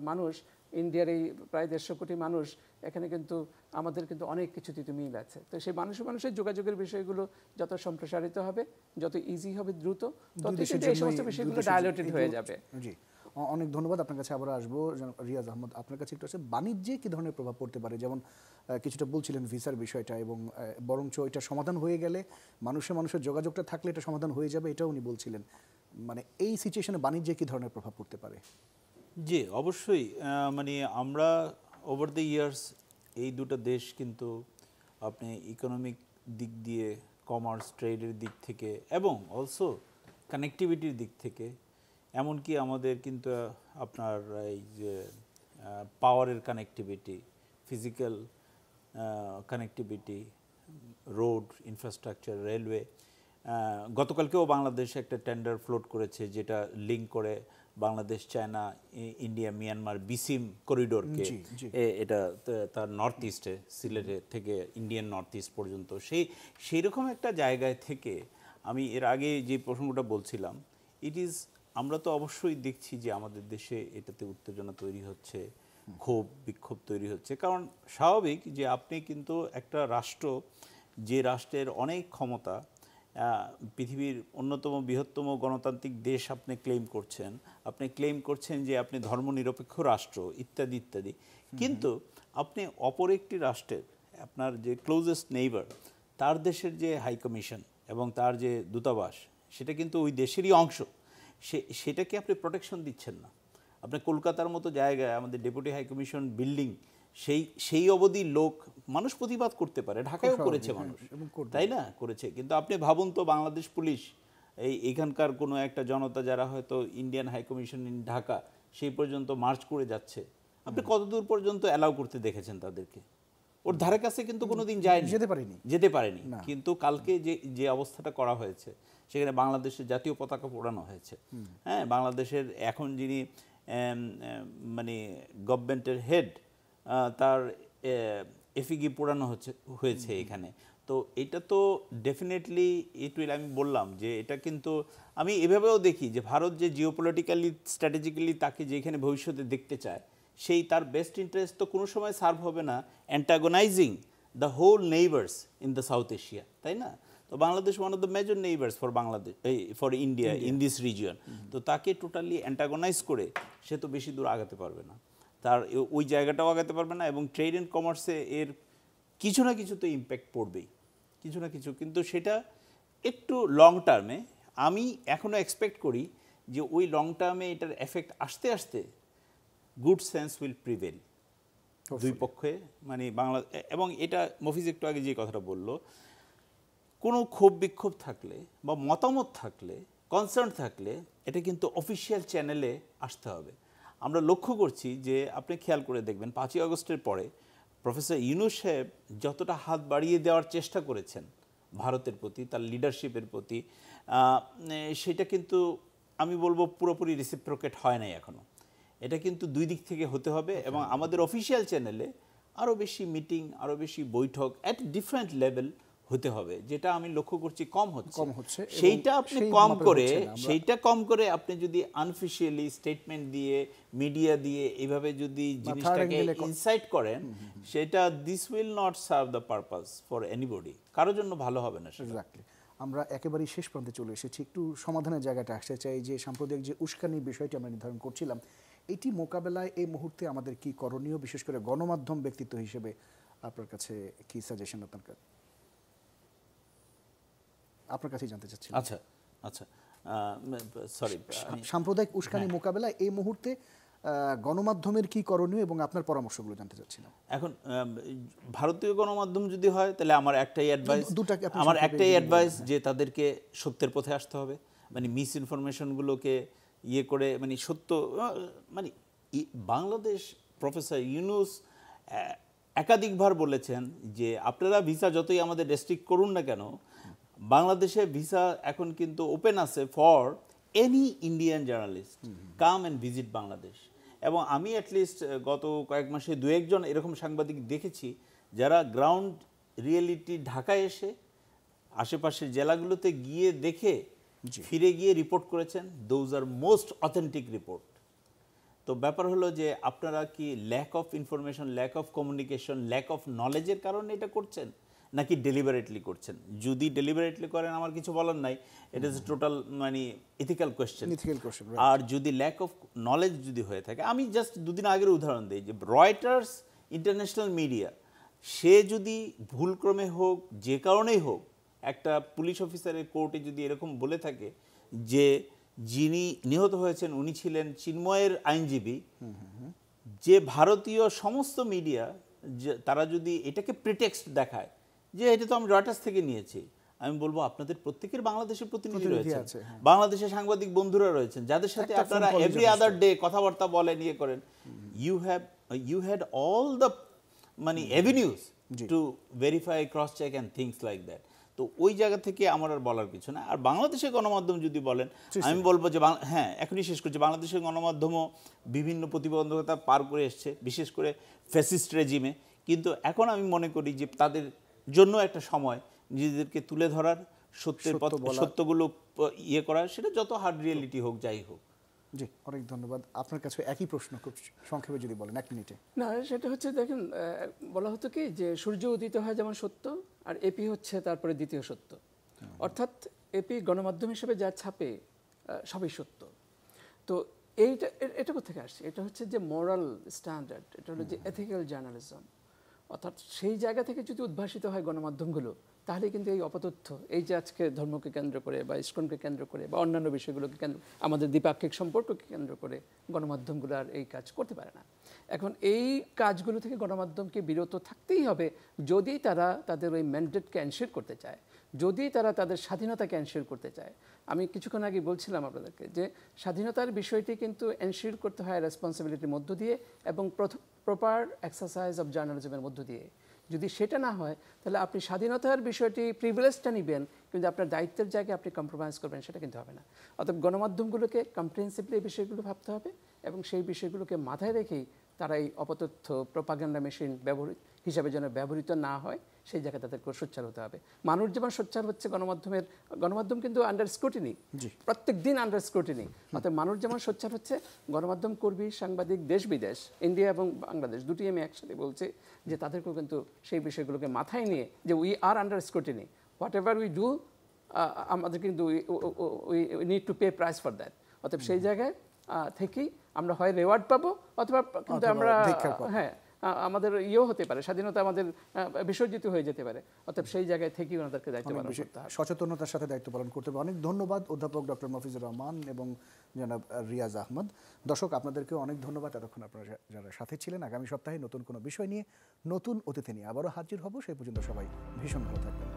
মানুষ, ইন্ডিয়ার এই প্রায় 150 কোটি মানুষ, এখানে কিন্তু আমাদের কিন্তু অনেক কিছু মিল আছে। তো সেই মানুষের যোগাযোগের বিষয়গুলো যত সম্প্রসারিত হবে, যত ইজি হবে, দ্রুত, তত এই সমস্ত বিষয়গুলো ডায়ালটেড হয়ে যাবে। জি, অনেক ধন্যবাদ। আপনার কাছে আবার আসবো। রিয়াজ আহমদ, আপনার কাছে একটু আছে, বাণিজ্যে কী ধরনের প্রভাব পড়তে পারে? যেমন কিছুটা বলছিলেন ভিসার বিষয়টা, এবং বরঞ্চ এটা সমাধান হয়ে গেলে মানুষের যোগাযোগটা থাকলে এটা সমাধান হয়ে যাবে, এটাও উনি বলছিলেন। মানে এই সিচুয়েশনে বাণিজ্যে কী ধরনের প্রভাব পড়তে পারে? জি, অবশ্যই। মানে আমরা ওভার দ্য ইয়ার্স এই দুটো দেশ কিন্তু আপনি ইকোনমিক দিক দিয়ে, কমার্স ট্রেডের দিক থেকে, এবং অলসো কানেক্টিভিটির দিক থেকে, এমনকি আমাদের কিন্তু আপনার এই যে পাওয়ারের connectivity, physical connectivity, road infrastructure, railway, গতকালকেও বাংলাদেশ একটা টেন্ডার ফ্লোট করেছে যেটা লিঙ্ক করে বাংলাদেশ, চায়না, ইন্ডিয়া, মিয়ানমার বিসিম করিডোরকে, এটা তার নর্থ ইস্টে, সিলেটে থেকে ইন্ডিয়ান নর্থ ইস্ট পর্যন্ত, সেই রকম একটা জায়গায় থেকে আমি এর আগে যে প্রসঙ্গটা বলছিলাম, আমরা তো অবশ্যই দেখছি যে আমাদের দেশে এটাতে উত্তেজনা তৈরি হচ্ছে, ক্ষোভ বিক্ষোভ তৈরি হচ্ছে। কারণ স্বাভাবিক যে আপনি কিন্তু একটা রাষ্ট্র, যে রাষ্ট্রের অনেক ক্ষমতা, পৃথিবীর অন্যতম বৃহত্তম গণতান্ত্রিক দেশ আপনি ক্লেম করছেন যে আপনি ধর্মনিরপেক্ষ রাষ্ট্র, ইত্যাদি ইত্যাদি, কিন্তু আপনি অপর একটি রাষ্ট্রের, আপনার যে ক্লোজেস্ট নেইবার, তার দেশের যে হাইকমিশন এবং তার যে দূতাবাস, সেটা কিন্তু ওই দেশেরই অংশ, সেটাকে আপনি প্রোটেকশন দিচ্ছেন না। আপনি কলকাতার মতো জায়গায় আমাদের ডেপুটি হাইকমিশন বিল্ডিং, সেই অবধি মানুষ প্রতিবাদ করতে পারে, ঢাকায়ও করেছে মানুষ, তাই না, করেছে। কিন্তু আপনি ভাবুন তো, বাংলাদেশ পুলিশ এইখানকার কোনো একটা জনতা যারা হয়তো ইন্ডিয়ান হাইকমিশন ইন ঢাকা সেই পর্যন্ত মার্চ করে যাচ্ছে, আপনি কতদূর পর্যন্ত অ্যালাউ করতে দেখেছেন তাদেরকে? ওর ধারে কাছে কিন্তু কোনোদিন যায়নি, যেতে পারেনি। কিন্তু কালকে যে যে অবস্থাটা করা হয়েছে, সেখানে বাংলাদেশের জাতীয় পতাকা পোড়ানো হয়েছে। হ্যাঁ, বাংলাদেশের এখন যিনি মানে গভর্নমেন্টের হেড, তার এফিগি পোড়ানো হয়েছে এখানে। তো এটা তো ডেফিনেটলি আমি বললাম যে এটা কিন্তু আমি এভাবেও দেখি যে ভারত যে জিওপলিটিক্যালি স্ট্র্যাটেজিক্যালি তাকে যেখানে ভবিষ্যতে দেখতে চায়, সেই তার বেস্ট ইন্টারেস্ট তো কোনো সময় সার্ভ হবে না antagonising the whole neighbours in the South Asia, তাই না? তো Bangladesh one of the major neighbours for Bangladesh, for India in this region. তো তাকে টোটালি অ্যান্টাগোনাইজ করে সে তো বেশি দূর আগাতে পারবে না, তার ওই জায়গাটাও আগাতে পারবে না। এবং ট্রেড অ্যান্ড কমার্সে এর কিছু না কিছু তো ইম্প্যাক্ট পড়বেই, কিছু না কিছু। কিন্তু সেটা একটু লং টার্মে আমি এখনও এক্সপেক্ট করি যে ওই লং টার্মে এটার এফেক্ট আসতে আসতে গুড সেন্স উইল প্রিভেল দুই পক্ষে, মানে বাংলা। এবং এটা মফিজ একটু আগে যে কথাটা বললো, কোনো ক্ষোভ বিক্ষোভ থাকলে বা মতামত থাকলে, কনসার্ন থাকলে, এটা কিন্তু অফিসিয়াল চ্যানেলে আসতে হবে। আমরা লক্ষ্য করছি যে আপনি খেয়াল করে দেখবেন 5ই আগস্টের পরে প্রফেসর ইউনূস সাহেব যতটা হাত বাড়িয়ে দেওয়ার চেষ্টা করেছেন ভারতের প্রতি, তার লিডারশিপের প্রতি, সেটা কিন্তু আমি বলবো পুরোপুরি রেসিপ্রোকেট হয় নাই এখনও। এটা কিন্তু দুই দিক থেকে হতে হবে এবং আমাদের অফিসিয়াল চ্যানেলে আরও বেশি মিটিং, আরও বেশি বৈঠক অ্যাট ডিফারেন্ট লেভেল হতে হবে, যেটা আমি লক্ষ্য করছি কম হচ্ছে। সেইটা আপনি কম করে আপনি যদি আনঅফিশিয়ালি স্টেটমেন্ট দিয়ে, মিডিয়া দিয়ে এইভাবে যদি জিনিসটাকে ইনসাইট করেন, সেটা this will not serve the purpose for anybody, কারোর জন্য ভালো হবে না। এক্স্যাক্টলি। আমরা একেবারেই শেষ প্রান্তে চলে এসেছি, একটু সমাধানের জায়গাটা আসতে চাই। যে সাম্প্রদায়িক যে উস্কানির বিষয়টি আমরা নির্ধারণ করছিলাম, এটি মোকাবেলায় এই মুহূর্তে আমাদের কি করণীয়, বিশেষ করে গণমাধ্যম ব্যক্তিত্ব হিসেবে আপনার কাছে কি সাজেশন আপনার কাছেই জানতে চাচ্ছি। আচ্ছা, সরি, সাম্প্রদায়িক উস্কানি মোকাবেলায় এই মুহূর্তে গণমাধ্যমের কি করণীয় এবং আপনার পরামর্শগুলো জানতে চাচ্ছিলাম। এখন ভারতীয় গণমাধ্যম যদি হয় তাহলে আমার একটাই অ্যাডভাইস যে তাদেরকে সত্যের পথে আসতে হবে। মানে মিস ইনফরমেশনগুলোকে ইয়ে করে, মানে সত্য, মানে বাংলাদেশ প্রফেসর ইউনূস একাধিকবার বলেছেন যে আপনারা ভিসা যতই আমাদের রেস্ট্রিক্ট করুন না কেন, বাংলাদেশে ভিসা এখন কিন্তু ওপেন আছে for any Indian journalist come and visit Bangladesh. এবং আমি অ্যাটলিস্ট গত কয়েক মাসে 2-1 জন এরকম সাংবাদিক দেখেছি যারা গ্রাউন্ড রিয়েলিটি ঢাকায় এসে আশেপাশের জেলাগুলোতে গিয়ে দেখে ফিরে গিয়ে রিপোর্ট করেছেন। Those are most authentic report. তো ব্যাপার হলো যে আপনারা কি lack of information, lack of communication, lack of নলেজের কারণে এটা করছেন, নাকি ডেলিবারেটলি করছেন? যদি ডেলিবারেটলি করেন আমার কিছু বলার নাই, ইট ইজ টোটাল মানে ইথিক্যাল কোয়েশ্চেন। আর যদি ল্যাক অফ নলেজ যদি হয়ে থাকে, আমি জাস্ট 2 দিন আগের উদাহরণ দিই যে রয়টার্স ইন্টারন্যাশনাল মিডিয়া, সে যদি ভুলক্রমে হোক, যে কারণেই হোক, একটা পুলিশ অফিসারের কোর্টে যদি এরকম বলে থাকে যে যিনি নিহত হয়েছেন উনি ছিলেন চিন্ময়ের আইনজীবী, যে ভারতীয় সমস্ত মিডিয়া তারা যদি এটাকে প্রিটেক্সট দেখায় যে এটা তো আমি রয়টার্স থেকে নিয়েছি, আমি বলবো আপনাদের প্রত্যেকের বাংলাদেশের প্রতিনিধি রয়েছেন, বাংলাদেশের সাংবাদিক বন্ধুরা রয়েছেন, যাদের সাথে আপনারা এভরি আদার ডে কথাবার্তা বলেন, ইয়ে করেন। ইউ হ্যাড অল দ্য মানে avenues to verify, cross check and things like that. তো ওই জায়গা থেকে আমার আর বলার কিছু না। আর বাংলাদেশের গণমাধ্যম যদি বলেন, আমি বলবো যে হ্যাঁ, এখনই শেষ করছি, বাংলাদেশের গণমাধ্যমও বিভিন্ন প্রতিবন্ধকতা পার করে এসছে, বিশেষ করে ফ্যাসিস্ট রেজিমে। কিন্তু এখন আমি মনে করি যে তাদের জন্য একটা সময় নিজেদেরকে তুলে ধরার, সত্যগুলো ইয়ে করার, সেটা যত হার্ড রিয়েলিটি হোক, যাই হোক। জি, অনেক ধন্যবাদ। আপনার কাছে একই প্রশ্ন, খুব সংক্ষেপে যদি বলেন 1 মিনিটে। না, সেটা হচ্ছে দেখেন, বলা হতো কি যে সূর্য উদিত হয় যেমন সত্য, আর এপি হচ্ছে তারপরে দ্বিতীয় সত্য। অর্থাৎ এপি গণমাধ্যম হিসেবে যা ছাপে সবই সত্য। তো এটা কোথেকে আসছে? এটা হচ্ছে যে মোরাল স্ট্যান্ডার্ড, এটা হলো যে এথিক্যাল জার্নালিজম। অর্থাৎ সেই জায়গা থেকে যদি উদ্ভাসিত হয় গণমাধ্যমগুলো, তাহলে কিন্তু এই অপতথ্য, এই যে আজকে ধর্মকে কেন্দ্র করে বা ইস্কনকে কেন্দ্র করে বা অন্যান্য বিষয়গুলোকে কেন্দ্র, আমাদের দ্বিপাক্ষিক সম্পর্ককে কেন্দ্র করে গণমাধ্যমগুলো আর এই কাজ করতে পারে না। এখন এই কাজগুলো থেকে গণমাধ্যমকে বিরত থাকতেই হবে যদি তারা তাদের ওই ম্যান্ডেটকে এনশিওর করতে চায়, যদি তারা তাদের স্বাধীনতাকে এনশিওর করতে চায়। আমি কিছুক্ষণ আগে বলছিলাম আপনাদেরকে যে স্বাধীনতার বিষয়টি কিন্তু এনশিওর করতে হয় রেসপন্সিবিলিটির মধ্য দিয়ে এবং প্রপার এক্সারসাইজ অফ জার্নালিজমের মধ্য দিয়ে। যদি সেটা না হয় তাহলে আপনি স্বাধীনতার বিষয়টি প্রিভিলেজটা নেবেন, কিন্তু আপনার দায়িত্বের জায়গায় আপনি কম্প্রোমাইজ করবেন, সেটা কিন্তু হবে না। অর্থাৎ গণমাধ্যমগুলোকে কম্প্রিহেন্সিভলি এই বিষয়গুলো ভাবতে হবে এবং সেই বিষয়গুলোকে মাথায় রেখেই তারা এই অপতথ্য প্রপাগান্ডা মেশিন হিসাবে যেন ব্যবহৃত না হয়, সেই জায়গায় তাদেরকে সোচ্চার হতে হবে। মানুষ যেমন সোচ্চার হচ্ছে গণমাধ্যম কিন্তু আন্ডার স্ক্রুটিনি, প্রত্যেক দিন আন্ডার স্ক্রুটিনি। অর্থাৎ মানুষ যেমন সোচ্চার হচ্ছে, গণমাধ্যম কর্মী, সাংবাদিক, দেশ বিদেশ, ইন্ডিয়া এবং বাংলাদেশ দুটি আমি একসাথে বলছি যে তাদেরকেও কিন্তু সেই বিষয়গুলোকে মাথায় নিয়ে যে we are under scrutiny, what ever we do আমাদের কিন্তু we need to pay price for that. অর্থাৎ সেই জায়গায় থেকেই আমরা হয় রেওয়ার্ড পাবো অথবা কিন্তু আমরা হ্যাঁ আমাদের ইয়েও হতে পারে, স্বাধীনতা আমাদের বিসর্জিত হয়ে যেতে পারে। অর্থাৎ সেই জায়গায় থেকেই ওনাদেরকে দায়িত্ব পালন করতে হবে, সচেতনতার সাথে দায়িত্ব পালন করতে হবে। অনেক ধন্যবাদ অধ্যাপক ডক্টর মফিজুর রহমান এবং জনাব রিয়াজ আহমদ। দর্শক, আপনাদেরকে অনেক ধন্যবাদ এতক্ষণ আপনারা যারা সাথে ছিলেন। আগামী সপ্তাহে নতুন কোনো বিষয় নিয়ে, নতুন অতিথি নিয়ে আবারও হাজির হব। সেই পর্যন্ত সবাই ভীষণ ভালো থাকবেন।